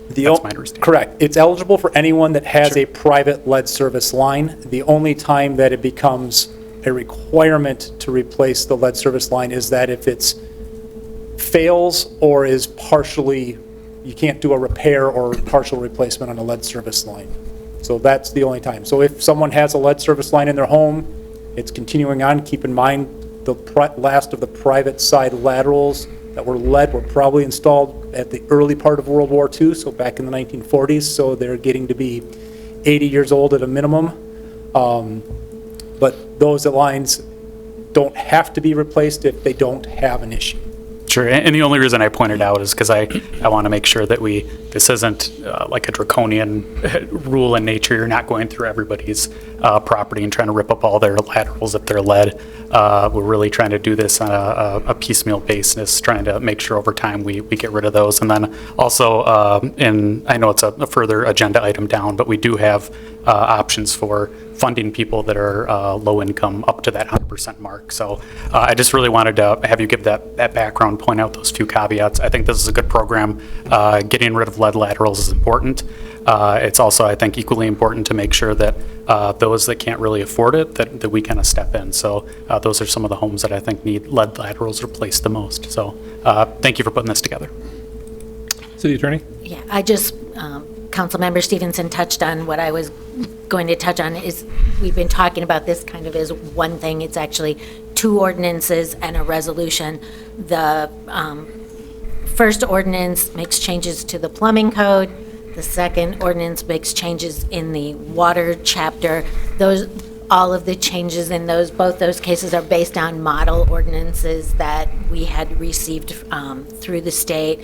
That's my understanding. Correct. It's eligible for anyone that has a private lead service line. The only time that it becomes a requirement to replace the lead service line is that if it's fails or is partially, you can't do a repair or partial replacement on a lead service line. So that's the only time. So if someone has a lead service line in their home, it's continuing on. Keep in mind the last of the private side laterals that were lead were probably installed at the early part of World War II, so back in the 1940s, so they're getting to be 80 years old at a minimum. But those lines don't have to be replaced if they don't have an issue. Sure, and the only reason I pointed out is because I want to make sure that this isn't like a draconian rule in nature. You're not going through everybody's property and trying to rip up all their laterals if they're lead. We're really trying to do this on a piecemeal basis, trying to make sure over time we get rid of those. And then also, and I know it's a further agenda item down, but we do have options for funding people that are low income up to that 100% mark. So I just really wanted to have you give that background, point out those few caveats. I think this is a good program. Getting rid of lead laterals is important. It's also, I think, equally important to make sure that those that can't really afford it, that we kind of step in. So those are some of the homes that I think need lead laterals replaced the most. So thank you for putting this together. City Attorney? Yeah, I just, Councilmember Stevenson touched on what I was going to touch on is we've been talking about this kind of as one thing. It's actually two ordinances and a resolution. The first ordinance makes changes to the plumbing code. The second ordinance makes changes in the water chapter. All of the changes in both those cases are based on model ordinances that we had received through the state.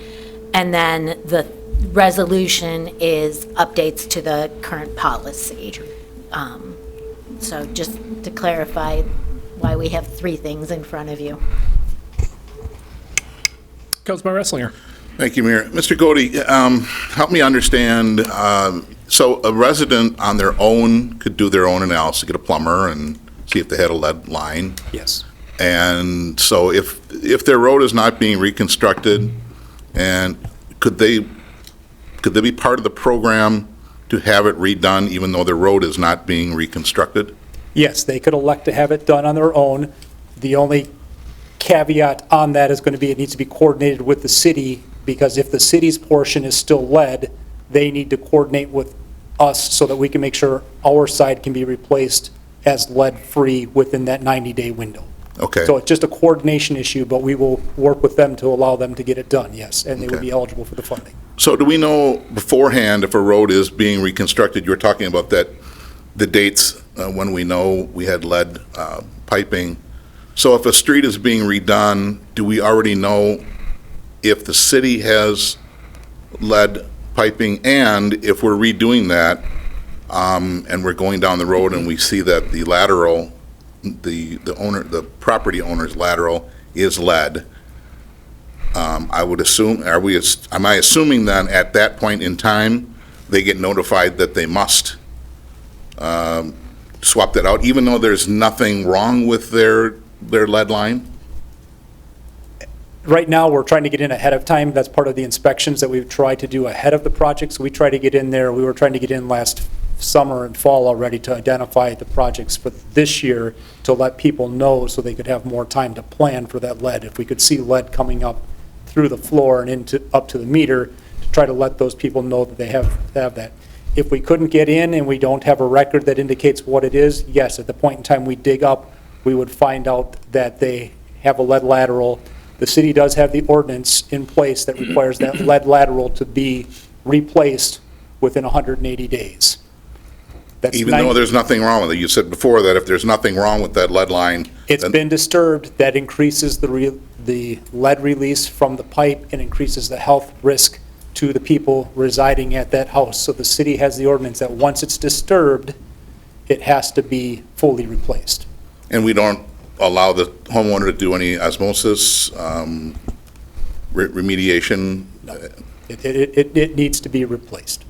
And then the resolution is updates to the current policy. So just to clarify why we have three things in front of you. Councilmember Esslinger. Thank you, Mayor. Mr. Godey, help me understand, so a resident on their own could do their own analysis, get a plumber and see if they had a lead line? Yes. And so if their road is not being reconstructed, and could they be part of the program to have it redone even though their road is not being reconstructed? Yes, they could elect to have it done on their own. The only caveat on that is going to be it needs to be coordinated with the city, because if the city's portion is still lead, they need to coordinate with us so that we can make sure our side can be replaced as lead-free within that 90-day window. Okay. So it's just a coordination issue, but we will work with them to allow them to get it done, yes, and they would Okay. be eligible for the funding. So do we know beforehand if a road is being reconstructed? You were talking about that, the dates when we know we had lead piping. So if a street is being redone, do we already know if the city has lead piping? And if we're redoing that and we're going down the road and we see that the lateral, the property owner's lateral is lead, I would assume, am I assuming then at that point in time, they get notified that they must swap that out, even though there's nothing wrong with their lead line? Right now, we're trying to get in ahead of time. That's part of the inspections that we've tried to do ahead of the project. So we try to get in there. We were trying to get in last summer and fall already to identify the projects for this year to let people know so they could have more time to plan for that lead. If we could see lead coming up through the floor and up to the meter, to try to let those people know that they have that. If we couldn't get in and we don't have a record that indicates what it is, yes, at the point in time we dig up, we would find out that they have a lead lateral. The city does have the ordinance in place that requires that lead lateral to be replaced within 180 days. That's Even though there's nothing wrong with it? You said before that if there's nothing wrong with that lead line. It's been disturbed, that increases the lead release from the pipe and increases the health risk to the people residing at that house. So the city has the ordinance that once it's disturbed, it has to be fully replaced. And we don't allow the homeowner to do any osmosis remediation? It needs to be replaced.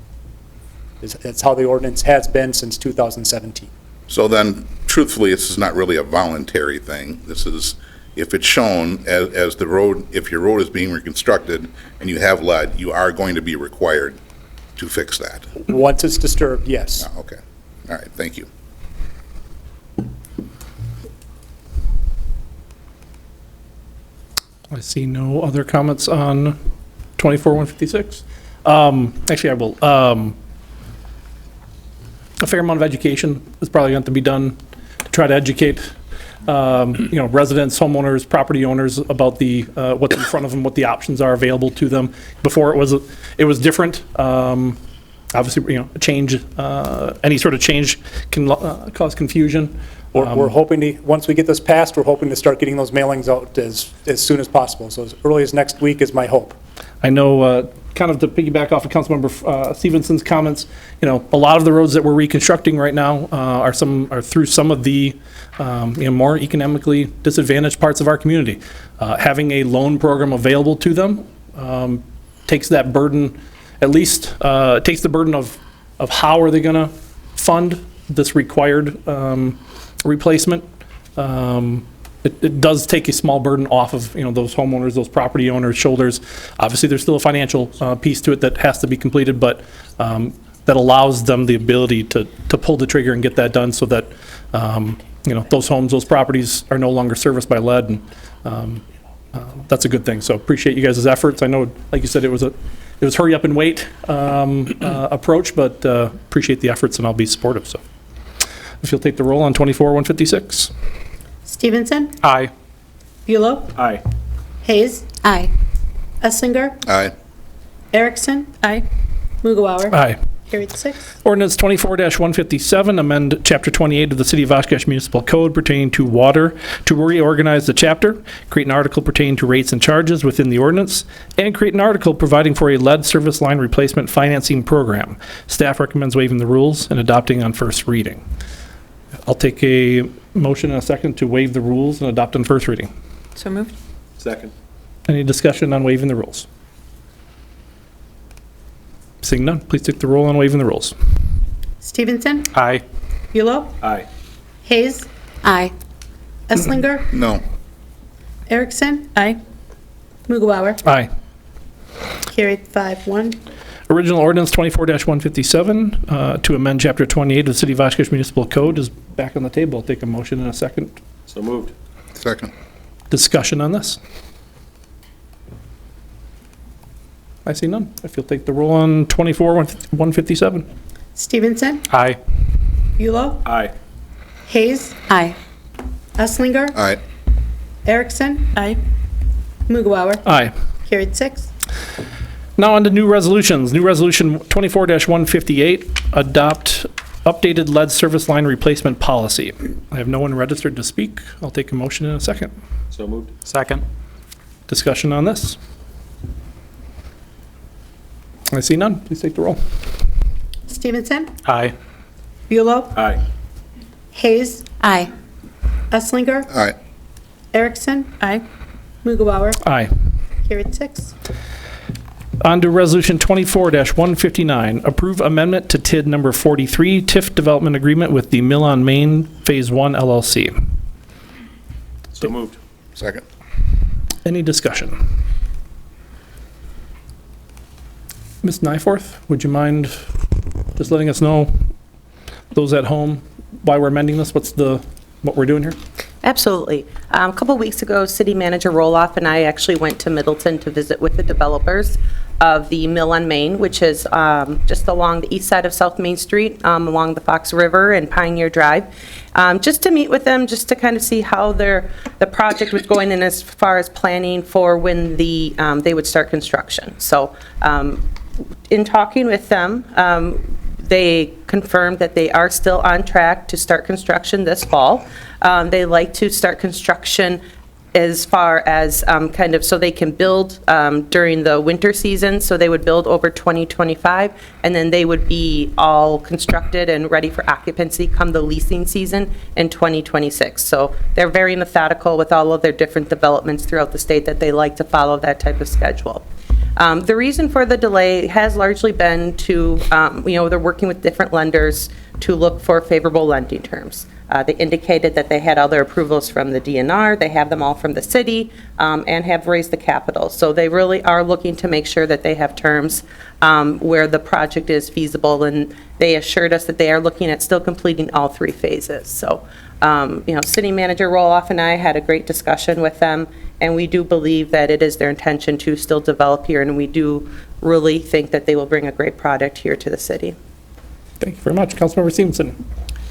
That's how the ordinance has been since 2017. So then, truthfully, this is not really a voluntary thing. This is, if it's shown as the road, if your road is being reconstructed and you have lead, you are going to be required to fix that. Once it's disturbed, yes. Oh, okay. All right, thank you. I see no other comments on 24-156. Actually, I will. A fair amount of education is probably going to be done to try to educate, residents, homeowners, property owners about the what's in front of them, what the options are available to them. Before it was different. Obviously, a change, any sort of change can cause confusion. We're hoping to, once we get this passed, we're hoping to start getting those mailings out as soon as possible. So as early as next week is my hope. I know, kind of to piggyback off of Councilmember Stevenson's comments, a lot of the roads that we're reconstructing right now are through some of the more economically disadvantaged parts of our community. Having a loan program available to them takes that burden, at least takes the burden of how are they going to fund this required replacement. It does take a small burden off of those homeowners, those property owners' shoulders. Obviously, there's still a financial piece to it that has to be completed, but that allows them the ability to pull the trigger and get that done, so that those homes, those properties are no longer serviced by lead, and that's a good thing. So appreciate you guys' efforts. I know, like you said, it was hurry up and wait approach, but appreciate the efforts, and I'll be supportive. So if you'll take the roll on 24-156. Stevenson? Aye. Bulow? Aye. Hayes? Aye. Esslinger? Aye. Erickson? Aye. Mughawar? Aye. Carried 6. Ordinance 24-157, amend Chapter 28 of the City of Oshkosh Municipal Code pertaining to water to reorganize the chapter, create an article pertaining to rates and charges within the ordinance, and create an article providing for a lead service line replacement financing program. Staff recommends waiving the rules and adopting on first reading. I'll take a motion and a second to waive the rules and adopt on first reading. So moved. Second. Any discussion on waiving the rules? Seeing none, please take the roll on waiving the rules. Stevenson? Aye. Bulow? Aye. Hayes? Aye. Esslinger? No. Erickson? Aye. Mughawar? Aye. Carried 5-1. Original ordinance 24-157 to amend Chapter 28 of the City of Oshkosh Municipal Code is back on the table. I'll take a motion in a second. So moved. Second. Discussion on this? I see none. If you'll take the roll on 24-157. Stevenson? Aye. Bulow? Aye. Hayes? Aye. Esslinger? Aye. Erickson? Aye. Mughawar? Aye. Carried 6. Now on to new resolutions. New resolution 24-158, adopt updated lead service line replacement policy. I have no one registered to speak. I'll take a motion in a second. So moved. Second. Discussion on this? I see none. Please take the roll. Stevenson? Aye. Bulow? Aye. Hayes? Aye. Esslinger? Aye. Erickson? Aye. Mughawar? Aye. Carried 6. On to Resolution 24-159, approve amendment to TID number 43, TIF Development Agreement with the Mill on Main Phase 1 LLC. So moved. Second. Any discussion? Ms. Nyforth, would you mind just letting us know, those at home, why we're amending this? What we're doing here? Absolutely. A couple weeks ago, City Manager Roloff and I actually went to Middleton to visit with the developers of the Mill on Main, which is just along the east side of South Main Street, along the Fox River and Pioneer Drive, just to meet with them, just to kind of see how the project was going and as far as planning for when they would start construction. So in talking with them, they confirmed that they are still on track to start construction this fall. They like to start construction as far as kind of so they can build during the winter season. So they would build over 2025, and then they would be all constructed and ready for occupancy come the leasing season in 2026. So they're very methodical with all of their different developments throughout the state that they like to follow that type of schedule. The reason for the delay has largely been to, they're working with different lenders to look for favorable lending terms. They indicated that they had all their approvals from the DNR, they have them all from the city, and have raised the capital. So they really are looking to make sure that they have terms where the project is feasible, and they assured us that they are looking at still completing all 3 phases. So, City Manager Roloff and I had a great discussion with them, and we do believe that it is their intention to still develop here, and we do really think that they will bring a great product here to the city. Thank you very much. Councilmember Stevenson.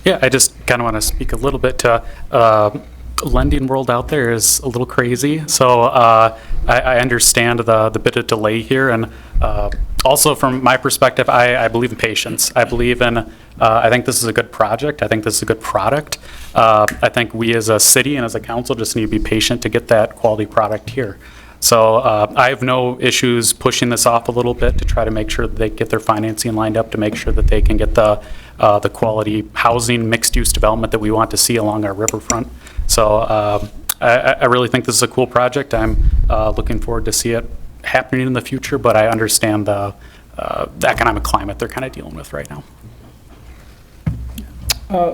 Yeah, I just kind of want to speak a little bit to lending world out there is a little crazy. So I understand the bit of delay here. And also from my perspective, I believe in patience. I believe in, I think this is a good project. I think this is a good product. I think we as a city and as a council just need to be patient to get that quality product here. So I have no issues pushing this off a little bit to try to make sure that they get their financing lined up to make sure that they can get the quality housing, mixed-use development that we want to see along our riverfront. So I really think this is a cool project. I'm looking forward to see it happening in the future, but I understand the economic climate they're kind of dealing with right now.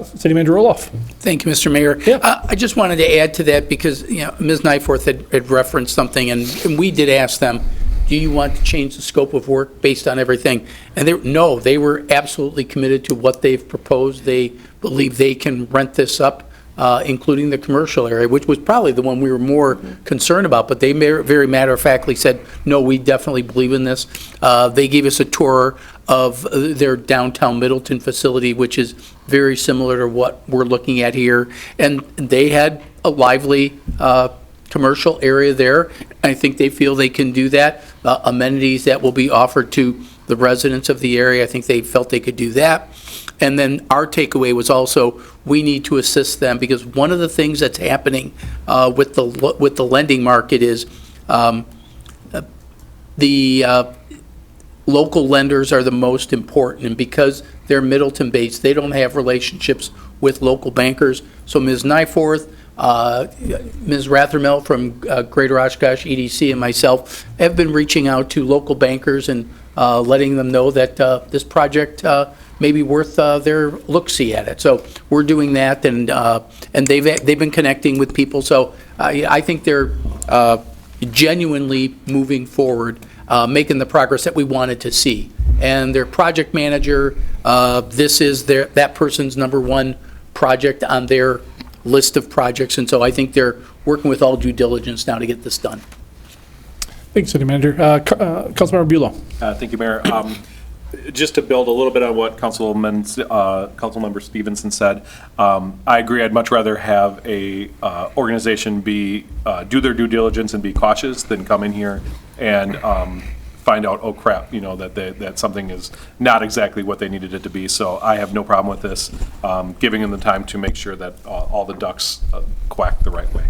City Manager Roloff. Thank you, Mr. Mayor. Yeah. I just wanted to add to that because, Ms. Nyforth had referenced something, and we did ask them, do you want to change the scope of work based on everything? And they were absolutely committed to what they've proposed. They believe they can rent this up, including the commercial area, which was probably the one we were more concerned about, but they very matter-of-factly said, no, we definitely believe in this. They gave us a tour of their downtown Middleton facility, which is very similar to what we're looking at here. And they had a lively commercial area there. I think they feel they can do that. Amenities that will be offered to the residents of the area, I think they felt they could do that. And then our takeaway was also, we need to assist them, because one of the things that's happening with the lending market is the local lenders are the most important, and because they're Middleton-based, they don't have relationships with local bankers. So Ms. Nyforth, Ms. Rathermel from Greater Oshkosh EDC, and myself have been reaching out to local bankers and letting them know that this project may be worth their look-see at it. So we're doing that, and they've been connecting with people. So I think they're genuinely moving forward, making the progress that we wanted to see. And their project manager, this is that person's #1 project on their list of projects, and so I think they're working with all due diligence now to get this done. Thanks, City Manager. Councilmember Bulow. Thank you, Mayor. Just to build a little bit on what Councilmember Stevenson said, I agree. I'd much rather have a organization do their due diligence and be cautious than come in here and find out, oh crap, that something is not exactly what they needed it to be. So I have no problem with this, giving them the time to make sure that all the ducks quack the right way.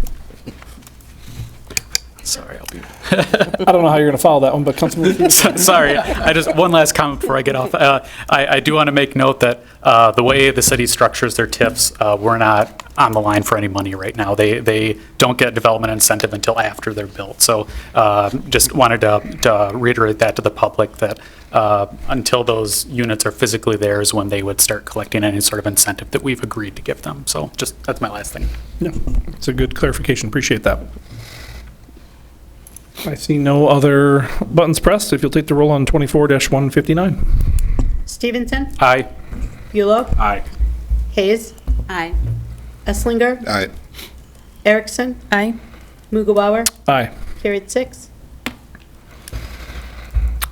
Sorry, I'll be. I don't know how you're going to follow that one, but Councilman Stevens. Sorry, I just, one last comment before I get off. I do want to make note that the way the city structures their TIFs, we're not on the line for any money right now. They don't get development incentive until after they're built. So just wanted to reiterate that to the public, that until those units are physically there is when they would start collecting any sort of incentive that we've agreed to give them. So just, that's my last thing. No, it's a good clarification. Appreciate that. I see no other buttons pressed. If you'll take the roll on 24-159. Stevenson? Aye. Buelow? Aye. Hayes? Aye. Eslinger? Aye. Erickson? Aye. Mughawar? Aye. Carried 6.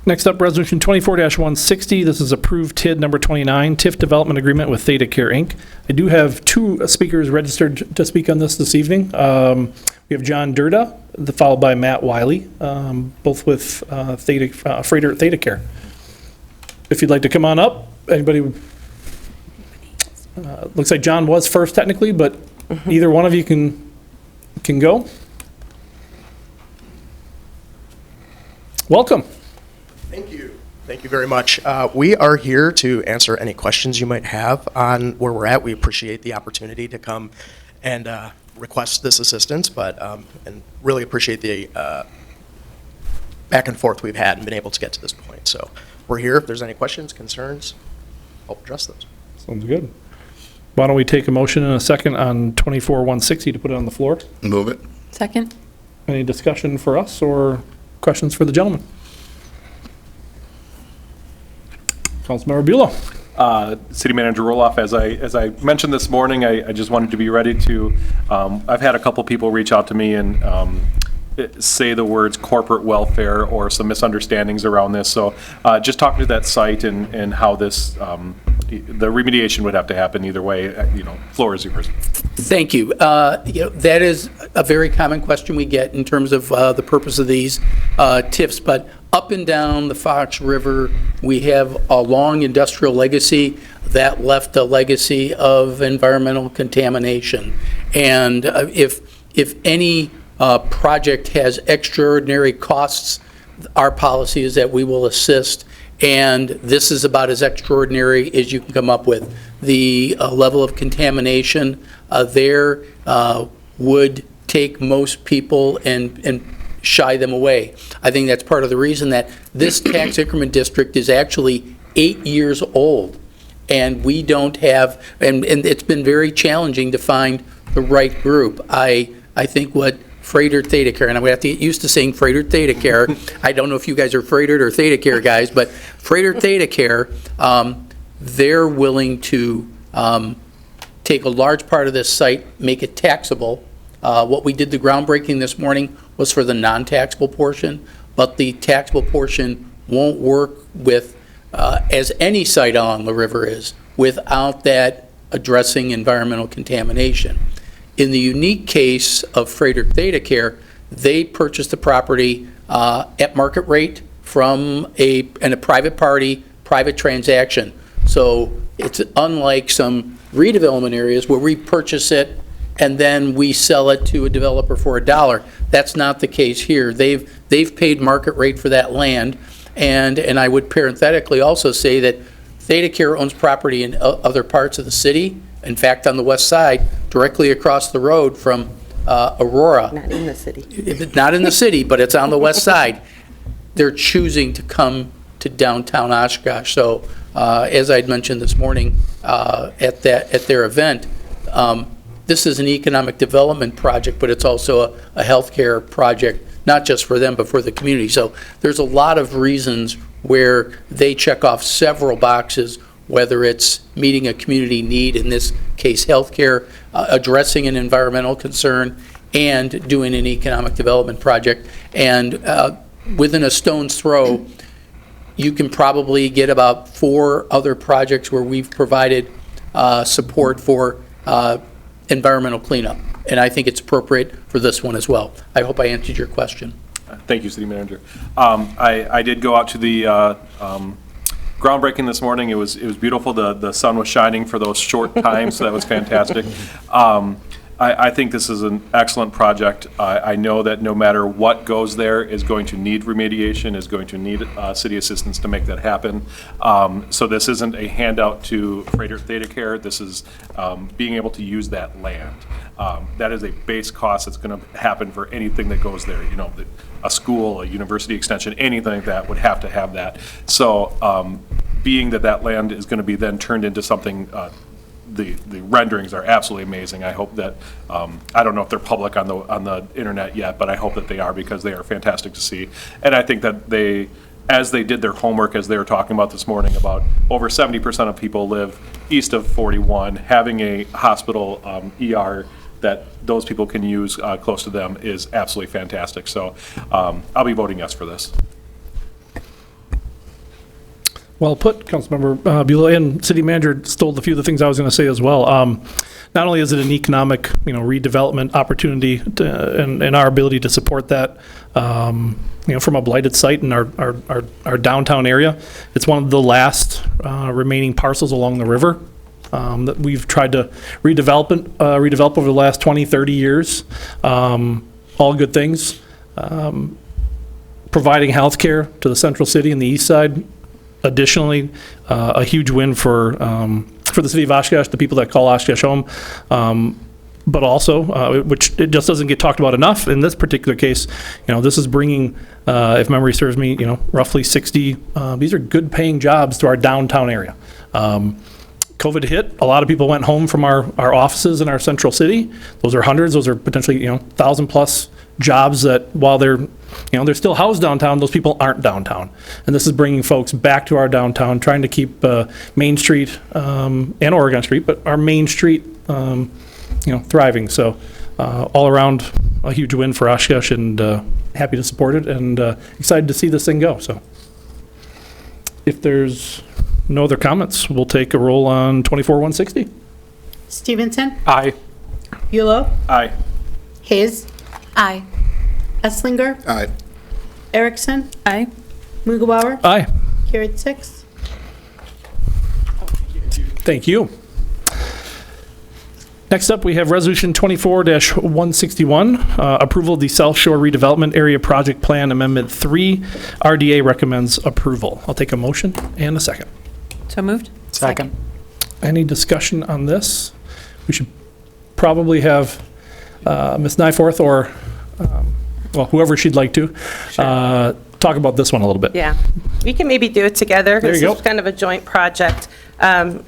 Next up, Resolution 24-160. This is approved TID number 29, TIF Development Agreement with Theta Care, Inc. I do have 2 speakers registered to speak on this evening. We have John Durda, followed by Matt Wiley, both with Freighter Theta Care. If you'd like to come on up, anybody? Looks like John was first technically, but either one of you can go. Welcome. Thank you. Thank you very much. We are here to answer any questions you might have on where we're at. We appreciate the opportunity to come and request this assistance, but and really appreciate the back and forth we've had and been able to get to this point. So we're here. If there's any questions, concerns, I'll address those. Sounds good. Why don't we take a motion in a second on 24-160 to put it on the floor? Move it. Second? Any discussion for us or questions for the gentleman? Councilmember Buelow. City Manager Roloff, as I mentioned this morning, I just wanted to be ready to, I've had a couple people reach out to me and say the words corporate welfare or some misunderstandings around this. So just talking to that site and how this, the remediation would have to happen either way, floor is yours. Thank you. That is a very common question we get in terms of the purpose of these TIFs, but up and down the Fox River, we have a long industrial legacy that left a legacy of environmental contamination. And if any project has extraordinary costs, our policy is that we will assist, and this is about as extraordinary as you can come up with. The level of contamination there would take most people and shy them away. I think that's part of the reason that this tax increment district is actually 8 years old, and we don't have, and it's been very challenging to find the right group. I think what Freighter Theta Care, and I'm going to have to get used to saying Freighter Theta Care. I don't know if you guys are Freighter or Theta Care guys, but Freighter Theta Care, they're willing to take a large part of this site, make it taxable. What we did the groundbreaking this morning was for the non-taxable portion, but the taxable portion won't work with, as any site along the river is, without that addressing environmental contamination. In the unique case of Freighter Theta Care, they purchased the property at market rate from a private party, private transaction. So it's unlike some redevelopment areas where we purchase it and then we sell it to a developer for $1. That's not the case here. They've paid market rate for that land, and I would parenthetically also say that Theta Care owns property in other parts of the city. In fact, on the west side, directly across the road from Aurora. Not in the city. Not in the city, but it's on the west side. They're choosing to come to downtown Oshkosh. So as I'd mentioned this morning at their event, this is an economic development project, but it's also a healthcare project, not just for them, but for the community. So there's a lot of reasons where they check off several boxes, whether it's meeting a community need, in this case healthcare, addressing an environmental concern, and doing an economic development project. And within a stone's throw, you can probably get about 4 other projects where we've provided support for environmental cleanup. And I think it's appropriate for this one as well. I hope I answered your question. Thank you, City Manager. I did go out to the groundbreaking this morning. It was beautiful. The sun was shining for those short times, so that was fantastic. I think this is an excellent project. I know that no matter what goes there is going to need remediation, is going to need city assistance to make that happen. So this isn't a handout to Freighter Theta Care. This is being able to use that land. That is a base cost that's going to happen for anything that goes there. You know, a school, a university extension, anything like that would have to have that. So being that that land is going to be then turned into something, the renderings are absolutely amazing. I hope that, I don't know if they're public on the internet yet, but I hope that they are, because they are fantastic to see. And I think that as they did their homework, as they were talking about this morning, about over 70% of people live east of 41, having a hospital ER that those people can use close to them is absolutely fantastic. So I'll be voting yes for this. Well put, Councilmember Beulah, and City Manager stole a few of the things I was going to say as well. Not only is it an economic, redevelopment opportunity and our ability to support that, from a blighted site in our downtown area, it's one of the last remaining parcels along the river that we've tried to redevelop over the last 20, 30 years. All good things. Providing health care to the central city and the east side. Additionally, a huge win for the city of Oshkosh, the people that call Oshkosh home, but also, which it just doesn't get talked about enough in this particular case, this is bringing, if memory serves me, roughly 60, these are good paying jobs to our downtown area. COVID hit, a lot of people went home from our offices in our central city. Those are hundreds, those are potentially, 1,000 plus jobs that while they're still housed downtown, those people aren't downtown. And this is bringing folks back to our downtown, trying to keep Main Street and Oregon Street, but our Main Street, thriving. So all around a huge win for Oshkosh, and happy to support it, and excited to see this thing go. So if there's no other comments, we'll take a roll on 24-160. Stevenson? Aye. Buelow? Aye. Hayes? Aye. Esslinger? Aye. Erickson? Aye. Mughawar? Aye. Carried 6. Thank you. Next up, we have Resolution 24-161, approval of the South Shore Redevelopment Area Project Plan Amendment 3. RDA recommends approval. I'll take a motion and a second. So moved? Second. Any discussion on this? We should probably have Ms. Nyforth or, whoever she'd like to, talk about this one a little bit. Yeah, we can maybe do it together. There you go. This is kind of a joint project.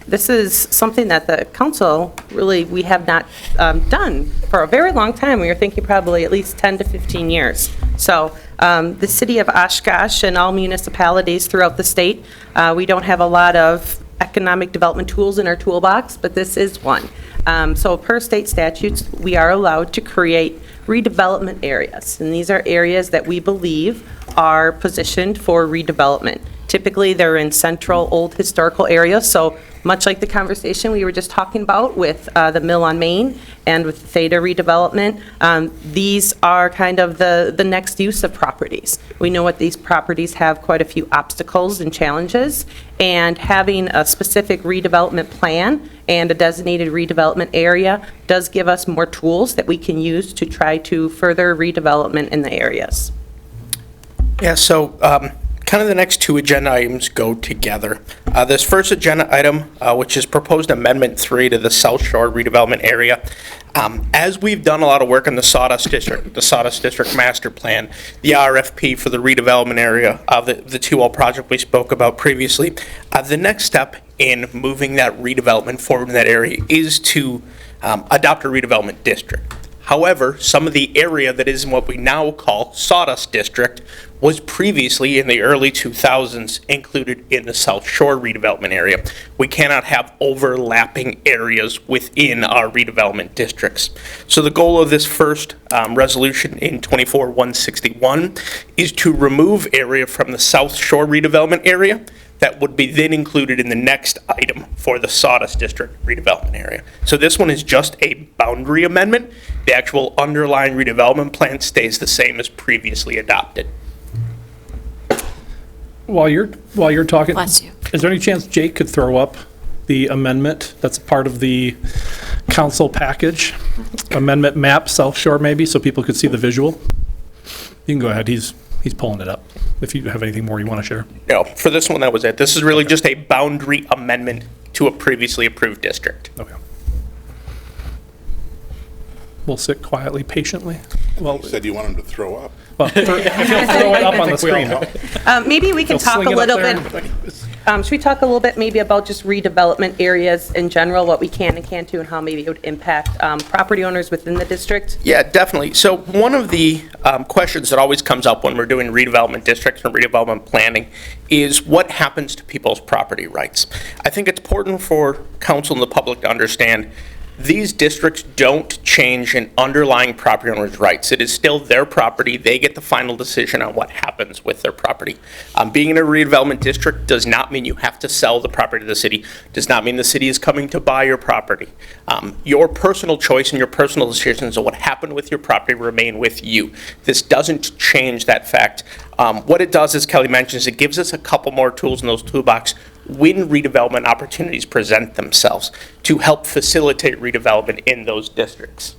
This is something that the council, really, we have not done for a very long time. We were thinking probably at least 10 to 15 years. So the city of Oshkosh and all municipalities throughout the state, we don't have a lot of economic development tools in our toolbox, but this is one. So per state statutes, we are allowed to create redevelopment areas. And these are areas that we believe are positioned for redevelopment. Typically, they're in central, old historical areas, so much like the conversation we were just talking about with the Mill on Main and with Theta redevelopment, these are kind of the next use of properties. We know what these properties have quite a few obstacles and challenges, and having a specific redevelopment plan and a designated redevelopment area does give us more tools that we can use to try to further redevelopment in the areas. Yeah, so kind of the next two agenda items go together. This first agenda item, which is proposed Amendment 3 to the South Shore redevelopment area. As we've done a lot of work in the Sawdust District Master Plan, the RFP for the redevelopment area of the 2L project we spoke about previously, the next step in moving that redevelopment forward in that area is to adopt a redevelopment district. However, some of the area that is in what we now call Sawdust District was previously, in the early 2000s, included in the South Shore redevelopment area. We cannot have overlapping areas within our redevelopment districts. So the goal of this first resolution in 24-161 is to remove area from the South Shore redevelopment area that would be then included in the next item for the Sawdust District redevelopment area. So this one is just a boundary amendment. The actual underlying redevelopment plan stays the same as previously adopted. While you're talking, Bless you. Is there any chance Jake could throw up the amendment that's part of the council package, amendment map, South Shore maybe, so people could see the visual. You can go ahead, he's pulling it up, if you have anything more you want to share. No, for this one, that was it. This is really just a boundary amendment to a previously approved district. Okay. We'll sit quietly, patiently. Well, you said you want him to throw up. Well, if you'll throw it up on the screen. Maybe we can He'll talk sling a it up little there. bit, should we talk a little bit maybe about just redevelopment areas in general, what we can and can't do, and how maybe it would impact property owners within the district? Yeah, definitely. So one of the questions that always comes up when we're doing redevelopment districts and redevelopment planning is what happens to people's property rights. I think it's important for council and the public to understand these districts don't change an underlying property owner's rights. It is still their property. They get the final decision on what happens with their property. Being in a redevelopment district does not mean you have to sell the property to the city, does not mean the city is coming to buy your property. Your personal choice and your personal decisions of what happened with your property remain with you. This doesn't change that fact. What it does, as Kelly mentions, it gives us a couple more tools in those toolbox when redevelopment opportunities present themselves to help facilitate redevelopment in those districts.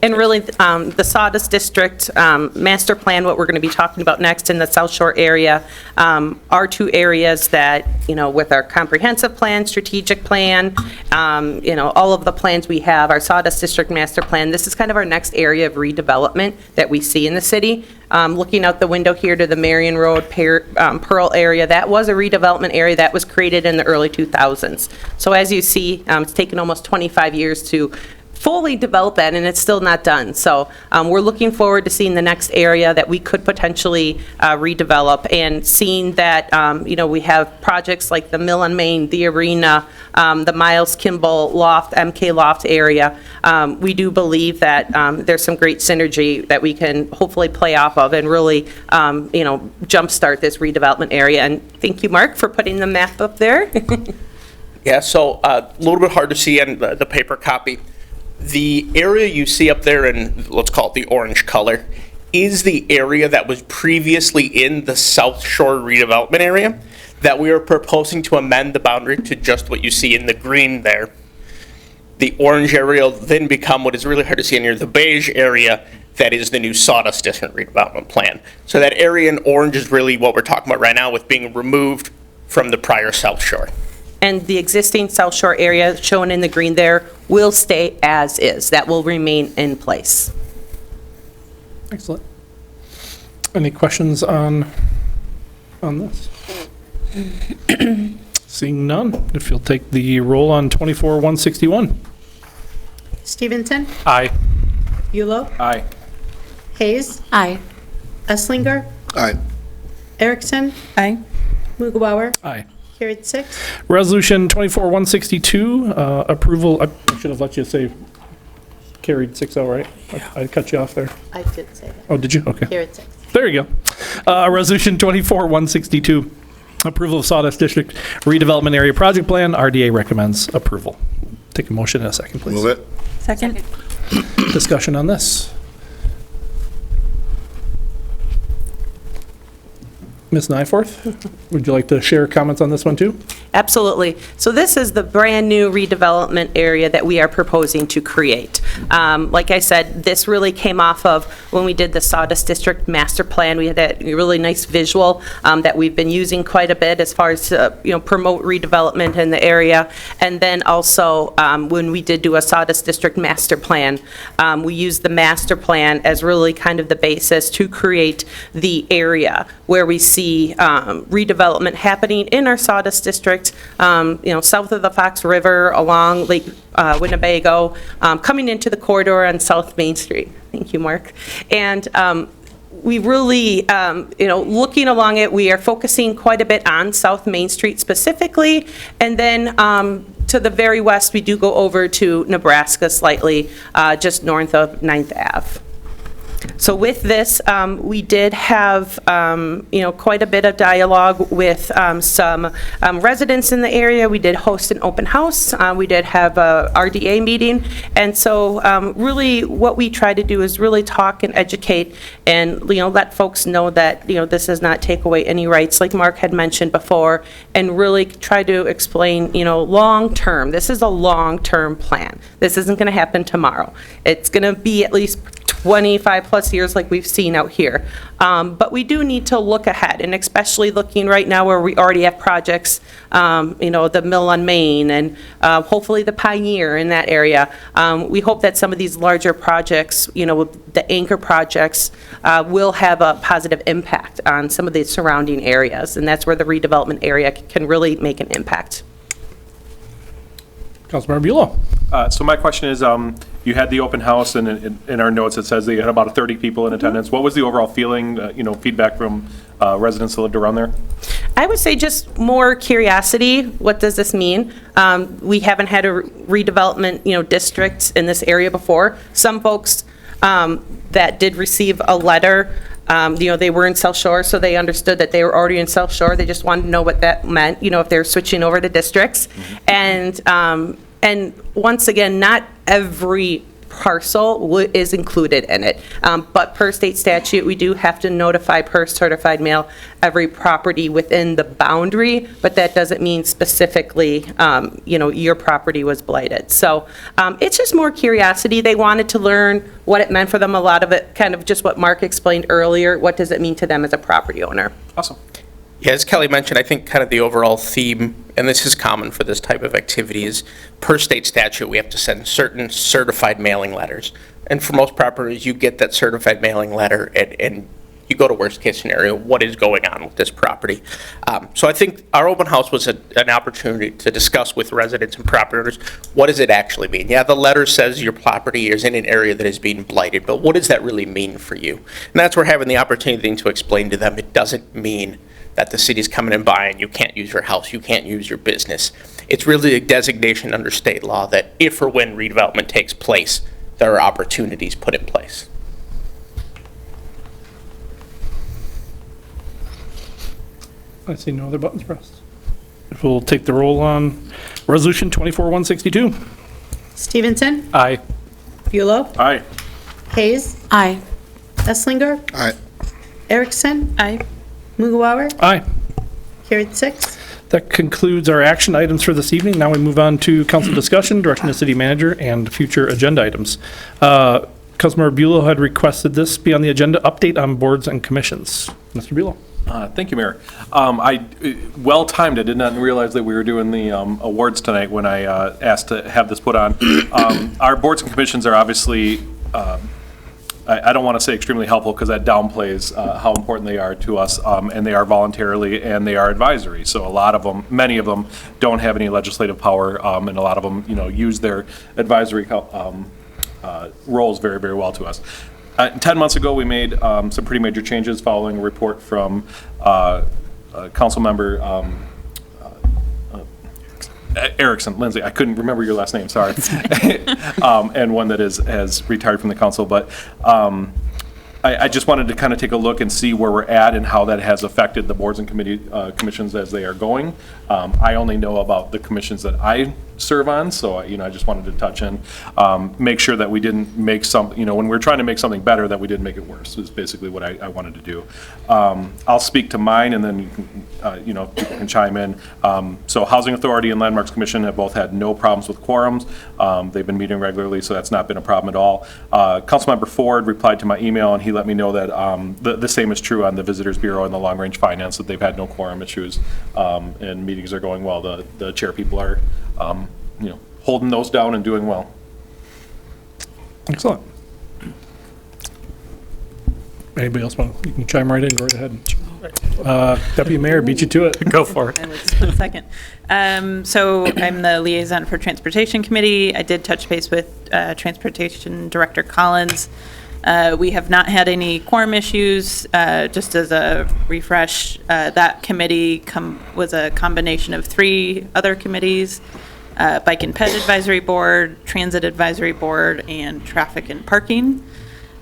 And really, the Sawdust District Master Plan, what we're going to be talking about next in the South Shore area, are two areas that, with our comprehensive plan, strategic plan, all of the plans we have, our Sawdust District Master Plan, this is kind of our next area of redevelopment that we see in the city. Looking out the window here to the Marion Road, Pearl area, that was a redevelopment area that was created in the early 2000s. So as you see, it's taken almost 25 years to fully develop that, and it's still not done. So we're looking forward to seeing the next area that we could potentially redevelop, and seeing that, we have projects like the Mill on Main, the Arena, the Miles Kimball Loft, MK Loft area. We do believe that there's some great synergy that we can hopefully play off of and really, jumpstart this redevelopment area. And thank you, Mark, for putting the map up there. Yeah, so a little bit hard to see in the paper copy. The area you see up there in, let's call it the orange color, is the area that was previously in the South Shore redevelopment area that we are proposing to amend the boundary to just what you see in the green there. The orange area will then become what is really hard to see in here, the beige area that is the new Sawdust District redevelopment plan. So that area in orange is really what we're talking about right now with being removed from the prior South Shore. And the existing South Shore area shown in the green there will stay as is. That will remain in place. Excellent. Any questions on this? Seeing none, if you'll take the roll on 24-161. Stevenson? Aye. Bulow? Aye. Hayes? Aye. Eslinger? Aye. Erickson? Aye. Mughawar? Aye. Carried 6. Resolution 24-162, approval, I should have let you say carried 6-0, right? I cut you off there. I did say that. Oh, did you? Okay. Carried 6. There you go. Resolution 24-162, approval of Sawdust District redevelopment area project plan. RDA recommends approval. Take a motion in a second, please. Move it. Second. Discussion on this. Ms. Nyforth, would you like to share comments on this one too? Absolutely. So this is the brand-new redevelopment area that we are proposing to create. Like I said, this really came off of when we did the Sawdust District Master Plan. We had that really nice visual that we've been using quite a bit as far as promote redevelopment in the area. And then also, when we did do a Sawdust District Master Plan, we used the master plan as really kind of the basis to create the area where we see redevelopment happening in our Sawdust District, south of the Fox River, along Lake Winnebago, coming into the corridor on South Main Street. Thank you, Mark. And we really, looking along it, we are focusing quite a bit on South Main Street specifically, and then to the very west, we do go over to Nebraska slightly, just north of 9th Ave. So with this, we did have, quite a bit of dialogue with some residents in the area. We did host an open house. We did have a RDA meeting. And so really what we try to do is really talk and educate and, let folks know that, this does not take away any rights, like Mark had mentioned before, and really try to explain, long-term. This is a long-term plan. This isn't going to happen tomorrow. It's going to be at least 25-plus years like we've seen out here. But we do need to look ahead, and especially looking right now where we already have projects, the Mill on Main and hopefully the Pioneer in that area. We hope that some of these larger projects, the anchor projects, will have a positive impact on some of the surrounding areas, and that's where the redevelopment area can really make an impact. Councilmember Bulow. So my question is, you had the open house, and in our notes, it says that you had about 30 people in attendance. What was the overall feeling, feedback from residents that lived around there? I would say just more curiosity. What does this mean? We haven't had a redevelopment, district in this area before. Some folks that did receive a letter, they were in South Shore, so they understood that they were already in South Shore. They just wanted to know what that meant, if they were switching over to districts. And once again, not every parcel is included in it. But per state statute, we do have to notify per certified mail every property within the boundary, but that doesn't mean specifically, your property was blighted. So it's just more curiosity. They wanted to learn what it meant for them. A lot of it, kind of just what Mark explained earlier, what does it mean to them as a property owner? Awesome. Yeah, as Kelly mentioned, I think kind of the overall theme, and this is common for this type of activity, is per state statute, we have to send certain certified mailing letters. And for most properties, you get that certified mailing letter and you go to worst case scenario, what is going on with this property? So I think our open house was an opportunity to discuss with residents and property owners, what does it actually mean? Yeah, the letter says your property is in an area that is being blighted, but what does that really mean for you? And that's where having the opportunity to explain to them, it doesn't mean that the city's coming and buying, you can't use your house, you can't use your business. It's really a designation under state law that if or when redevelopment takes place, there are opportunities put in place. I see no other buttons pressed. We'll take the roll on Resolution 24-162. Stevenson? Aye. Bulow? Aye. Hayes? Aye. Esslinger? Aye. Erickson? Aye. Mughawar? Aye. Carried 6. That concludes our action items for this evening. Now we move on to council discussion, direction to city manager, and future agenda items. Councilmember Bulow had requested this be on the agenda, update on boards and commissions. Mr. Bulow. Thank you, Mayor. Well-timed. I did not realize that we were doing the awards tonight when I asked to have this put on. Our boards and commissions are obviously, I don't want to say extremely helpful because that downplays how important they are to us, and they are voluntarily and they are advisory. So a lot of them, many of them, don't have any legislative power, and a lot of them, use their advisory roles very, very well to us. 10 months ago, we made some pretty major changes following a report from council member Erickson, Lindsay, I couldn't remember your last name, sorry. And one that has retired from the council, but I just wanted to kind of take a look and see where we're at and how that has affected the boards and commissions as they are going. I only know about the commissions that I serve on, so I just wanted to touch in, make sure that we didn't make some, when we're trying to make something better, that we didn't make it worse, is basically what I wanted to do. I'll speak to mine, and then you can, people can chime in. So Housing Authority and Landmarks Commission have both had no problems with quorums. They've been meeting regularly, so that's not been a problem at all. Councilmember Ford replied to my email, and he let me know that the same is true on the Visitors Bureau and the Long Range Finance, that they've had no quorum issues, and meetings are going well. The chair people are holding those down and doing well. Excellent. Anybody else want, you can chime right in, go right ahead. Deputy Mayor, beat you to it. Go for it. I was for a second. So I'm the liaison for Transportation Committee. I did touch base with Transportation Director Collins. We have not had any quorum issues. Just as a refresh, that committee was a combination of 3 other committees, Bike and Ped Advisory Board, Transit Advisory Board, and Traffic and Parking.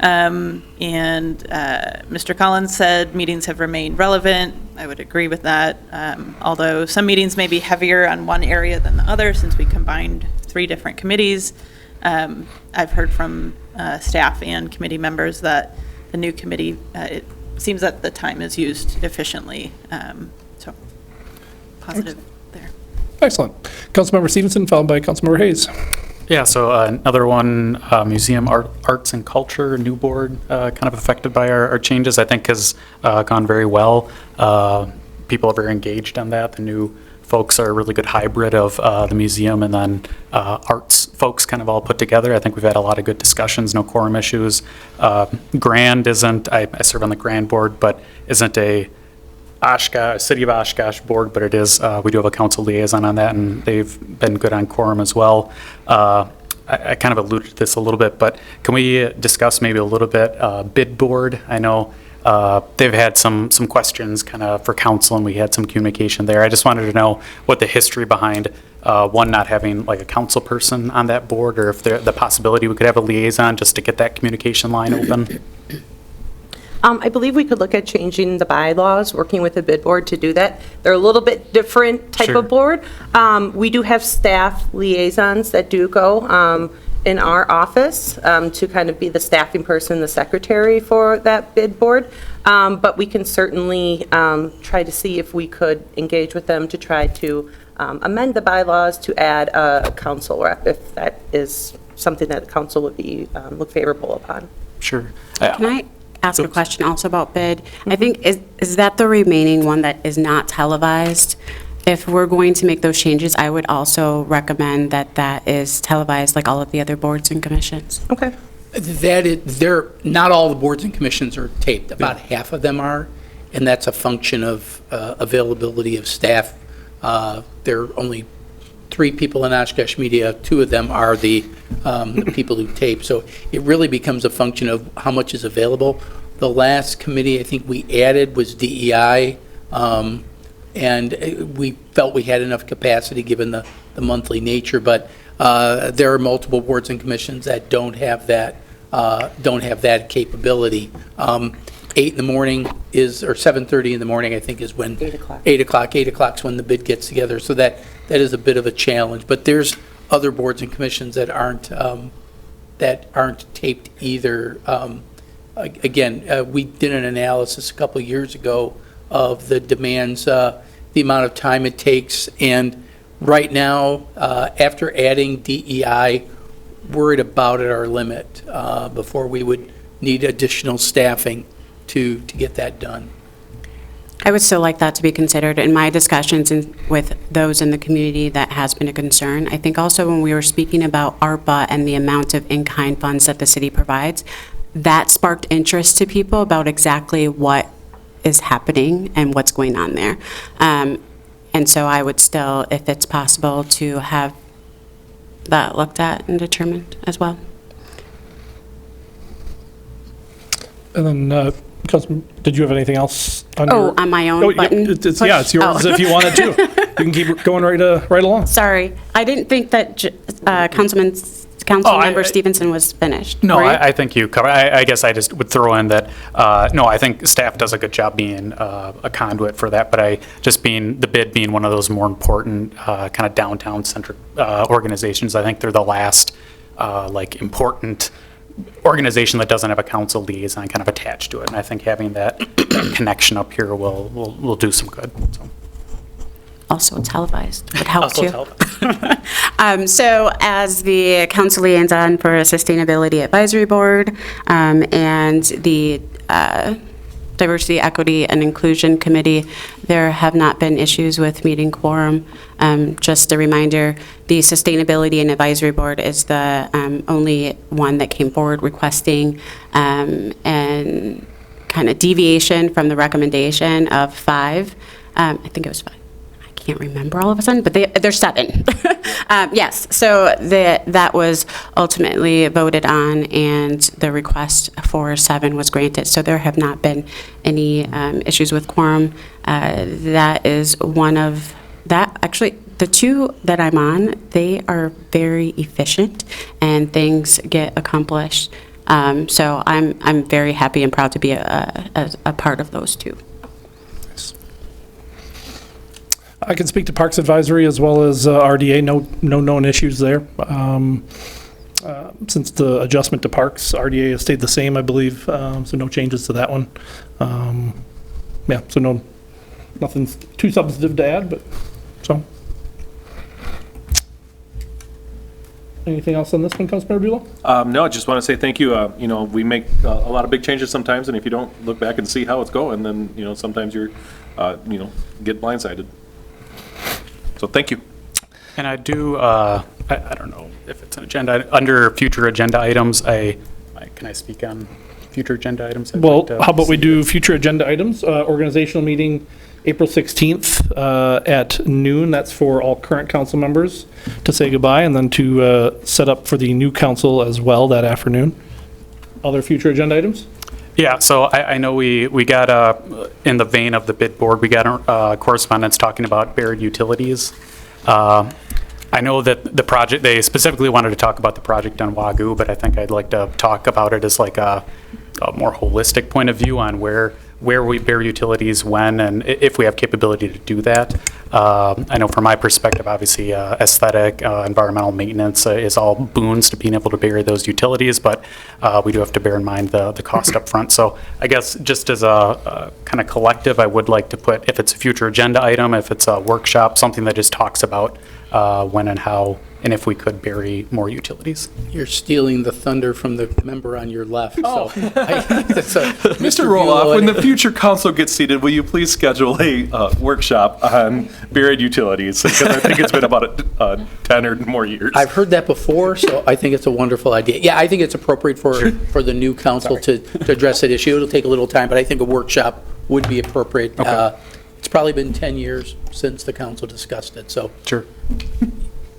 And Mr. Collins said meetings have remained relevant. I would agree with that. Although some meetings may be heavier on one area than the other since we combined 3 different committees. I've heard from staff and committee members that the new committee, it seems that the time is used efficiently. So positive there. Excellent. Councilmember Stevenson, followed by Councilmember Hayes. Yeah, so another one, Museum Arts and Culture, new board, kind of affected by our changes, I think has gone very well. People are very engaged on that. The new folks are a really good hybrid of the museum and then arts folks kind of all put together. I think we've had a lot of good discussions, no quorum issues. Grand isn't, I serve on the Grand board, but isn't a Oshkosh, City of Oshkosh board, but it is, we do have a council liaison on that, and they've been good on quorum as well. I kind of alluded to this a little bit, but can we discuss maybe a little bit bid board? I know they've had some questions kind of for council, and we had some communication there. I just wanted to know what the history behind one, not having like a council person on that board, or if the possibility we could have a liaison just to get that communication line open. I believe we could look at changing the bylaws, working with the bid board to do that. They're a little bit different type Sure. of board. We do have staff liaisons that do go in our office to kind of be the staffing person, the secretary for that bid board. But we can certainly try to see if we could engage with them to try to amend the bylaws to add a council rep, if that is something that the council would be look favorable upon. Sure. Can I ask a question also about bid? I think, is that the remaining one that is not televised? If we're going to make those changes, I would also recommend that that is televised like all of the other boards and commissions. Okay. Not all the boards and commissions are taped. About half of them are, and that's a function of availability of staff. There are only 3 people in Oshkosh Media. 2 of them are the people who tape. So it really becomes a function of how much is available. The last committee I think we added was DEI, and we felt we had enough capacity given the monthly nature. But there are multiple boards and commissions that don't have that capability. 8 in the morning is, or 7:30 in the morning, I think, is when. 8 o'clock. 8 o'clock. 8 o'clock's when the bid gets together. So that is a bit of a challenge. But there's other boards and commissions that aren't taped either. Again, we did an analysis a couple of years ago of the demands, the amount of time it takes, and right now, after adding DEI, we're at about at our limit before we would need additional staffing to get that done. I would still like that to be considered. In my discussions with those in the community, that has been a concern. I think also when we were speaking about ARPA and the amount of in-kind funds that the city provides, that sparked interest to people about exactly what is happening and what's going on there. And so I would still, if it's possible, to have that looked at and determined as well. And then, Councilman, did you have anything else on your? On my own button? It's yours if you wanted to. You can keep going right along. Sorry, I didn't think that Councilmember Stevenson was finished. No, right? I think you covered. I guess I just would throw in that, no, I think staff does a good job being a conduit for that, but the bid being one of those more important kind of downtown-centric organizations, I think they're the last important organization that doesn't have a council liaison kind of attached to it, and I think having that connection up here will do some good. So. Also televised would help Also too. So as the council liaison for Sustainability Advisory Board and the Diversity, Equity, and Inclusion Committee, there have not been issues with meeting quorum. Just a reminder, the Sustainability and Advisory Board is the only one that came forward requesting and kind of deviation from the recommendation of 5. I think it was 5. Can't remember all of a sudden, but they're 7. Yes, so that was ultimately voted on, and the request for 7 was granted. So there have not been any issues with quorum. That is one of that. Actually, the 2 that I'm on, they are very efficient, and things get accomplished So I'm very happy and proud to be a part of those two. I can speak to Parks Advisory as well as RDA. No known issues there. Since the adjustment to Parks, RDA has stayed the same, I believe, so no changes to that one. Yeah, so nothing too substantive to add, but so. Anything else on this one, Councilmember Bulow? No, I just want to say thank you. You know, we make a lot of big changes sometimes, and if you don't look back and see how it's going, then, you know, sometimes you're, you know, get blindsided. So thank you. And I do, I don't know if it's an agenda, under future agenda items, can I speak on future agenda items? Well, how about we do future agenda items? Organizational meeting, April 16th at noon. That's for all current council members to say goodbye and then to set up for the new council as well that afternoon. Other future agenda items? Yeah, so I know we got, in the vein of the bid board, we got correspondence talking about buried utilities. I know that the project, they specifically wanted to talk about the project on Wagoo, but I think I'd like to talk about it as like a more holistic point of view on where we bury utilities, when, and if we have capability to do that. I know from my perspective, obviously, aesthetic, environmental maintenance is all boons to being able to bury those utilities, but we do have to bear in mind the cost up front. So I guess just as a kind of collective, I would like to put, if it's a future agenda item, if it's a workshop, something that just talks about when and how, and if we could bury more utilities. You're stealing the thunder from the member on your left. So Mr. Roloff, when the future council gets seated, will you please schedule a workshop on buried utilities? Because I think it's been about 10 or more years. I've heard that before, so I think it's a wonderful idea. Yeah, I think it's appropriate for the new council to address that issue. It'll take a little time, but I think a workshop would be appropriate. Okay. It's probably been 10 years since the council discussed it, so. Sure.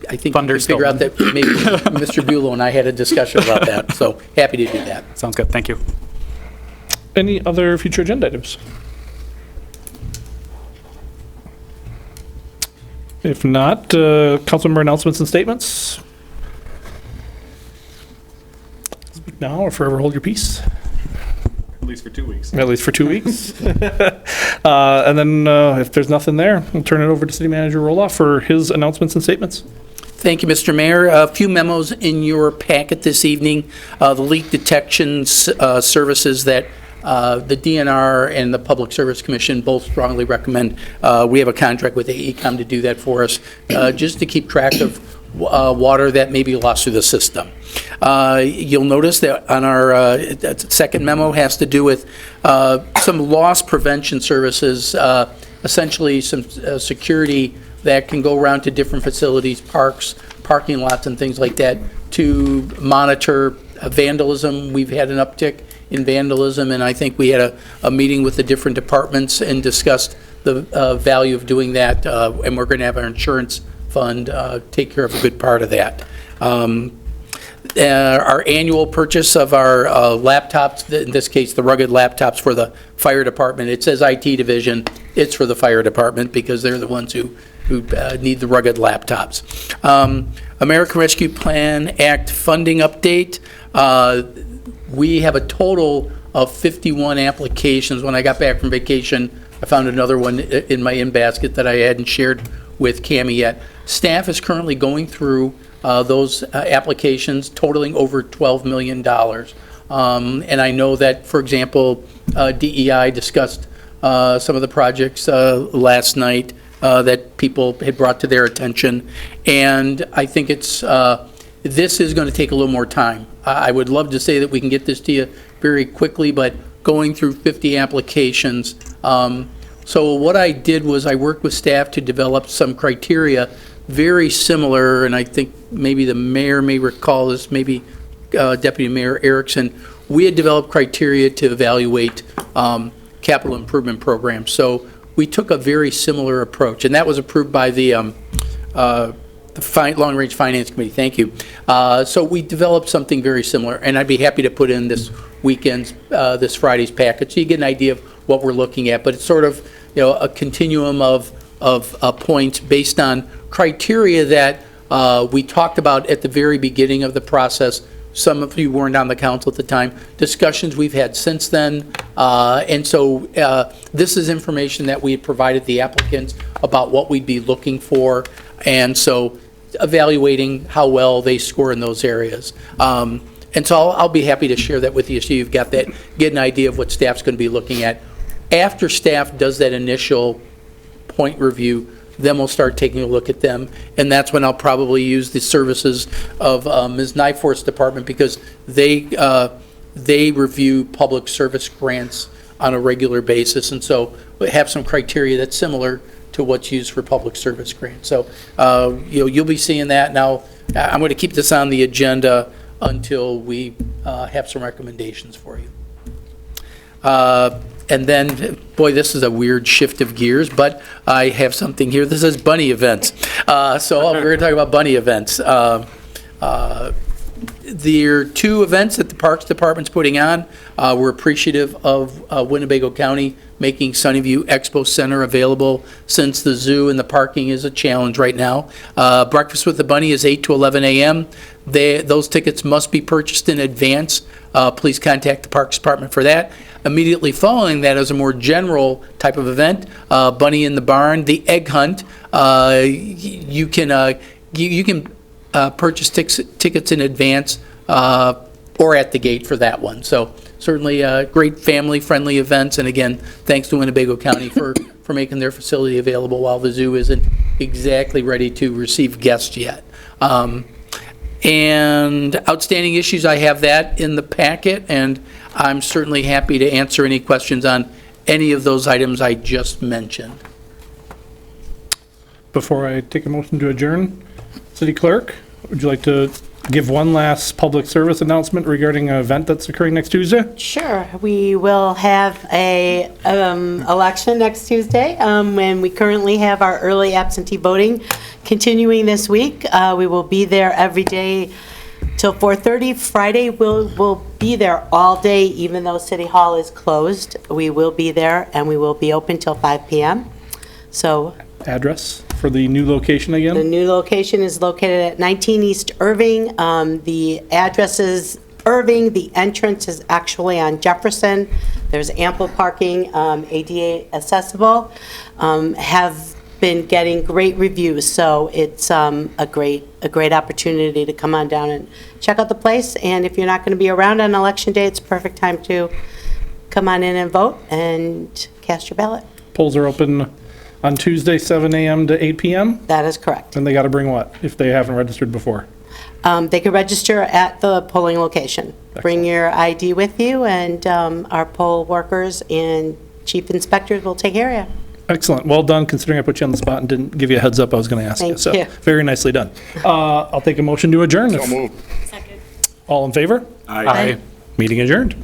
I think we can figure out that maybe Mr. Bulow and I had a discussion about that, so happy to do that. Sounds good, thank you. Any other future agenda items? If not, council member announcements and statements? Speak now or forever hold your peace. At least for 2 weeks. At least for 2 weeks. And then if there's nothing there, we'll turn it over to City Manager Roloff for his announcements and statements. Thank you, Mr. Mayor. A few memos in your packet this evening. The leak detection services that the DNR and the Public Service Commission both strongly recommend. We have a contract with AECom to do that for us, just to keep track of water that may be lost through the system. You'll notice that on our second memo has to do with some loss prevention services, essentially some security that can go around to different facilities, parks, parking lots, and things like that to monitor vandalism. We've had an uptick in vandalism, and I think we had a meeting with the different departments and discussed the value of doing that, and we're going to have our insurance fund take care of a good part of that. Our annual purchase of our laptops, in this case, the rugged laptops for the fire department, it says IT division, it's for the fire department because they're the ones who need the rugged laptops. American Rescue Plan Act funding update. We have a total of 51 applications. When I got back from vacation, I found another one in my in-basket that I hadn't shared with Cammie yet. Staff is currently going through those applications totaling over $12 million. And I know that, for example, DEI discussed some of the projects last night that people had brought to their attention. And I think this is going to take a little more time. I would love to say that we can get this to you very quickly, but going through 50 applications. So what I did was I worked with staff to develop some criteria very similar, and I think maybe the mayor may recall this, maybe Deputy Mayor Erickson. We had developed criteria to evaluate capital improvement programs. So we took a very similar approach, and that was approved by the Long Range Finance Committee. Thank you. So we developed something very similar, and I'd be happy to put in this Friday's package so you get an idea of what we're looking at. But it's sort of, a continuum of points based on criteria that we talked about at the very beginning of the process some of you weren't on the council at the time, discussions we've had since then. And so this is information that we had provided the applicants about what we'd be looking for. And so evaluating how well they score in those areas. And so I'll be happy to share that with you so you've got that, get an idea of what staff's going to be looking at. After staff does that initial point review, then we'll start taking a look at them, and that's when I'll probably use the services of Ms. Nyforth's department, because they review public service grants on a regular basis, and so we have some criteria that's similar to what's used for public service grants. So you'll be seeing that. Now, I'm going to keep this on the agenda until we have some recommendations for you. And then, boy, this is a weird shift of gears, but I have something here. This is bunny events. So we're going to talk about bunny events. There are 2 events that the Parks Department's putting on. We're appreciative of Winnebago County making Sunnyview Expo Center available, since the zoo and the parking is a challenge right now. Breakfast with the Bunny is 8 to 11 a.m. Those tickets must be purchased in advance. Please contact the Parks Department for that. Immediately following that is a more general type of event, Bunny in the Barn, the Egg Hunt. You can purchase tickets in advance or at the gate for that one. So certainly great family-friendly events. And again, thanks to Winnebago County for making their facility available while the zoo isn't exactly ready to receive guests yet. And outstanding issues, I have that in the packet, and I'm certainly happy to answer any questions on any of those items I just mentioned. Before I take a motion to adjourn, City Clerk, would you like to give one last public service announcement regarding an event that's occurring next Tuesday? Sure. We will have a election next Tuesday, and we currently have our early absentee voting continuing this week. We will be there every day till 4:30. Friday, we'll be there all day, even though City Hall is closed. We will be there, and we will be open till 5 p.m. So. Address for the new location again? The new location is located at 19 East Irving. The address is Irving. The entrance is actually on Jefferson. There's ample parking, ADA accessible. Have been getting great reviews, so it's a great opportunity to come on down and check out the place. And if you're not going to be around on election day, it's a perfect time to come on in and vote and cast your ballot. Polls are open on Tuesday, 7 a.m. to 8 p.m.? That is correct. And they got to bring what, if they haven't registered before? They can register at the polling location. Excellent. Bring your ID with you, and our poll workers and chief inspectors will take care of you. Excellent. Well done, considering I put you on the spot and didn't give you a heads up I was going to ask you. Thank you. Very nicely done. I'll take a motion to adjourn. So moved. All in favor? Aye. Meeting adjourned.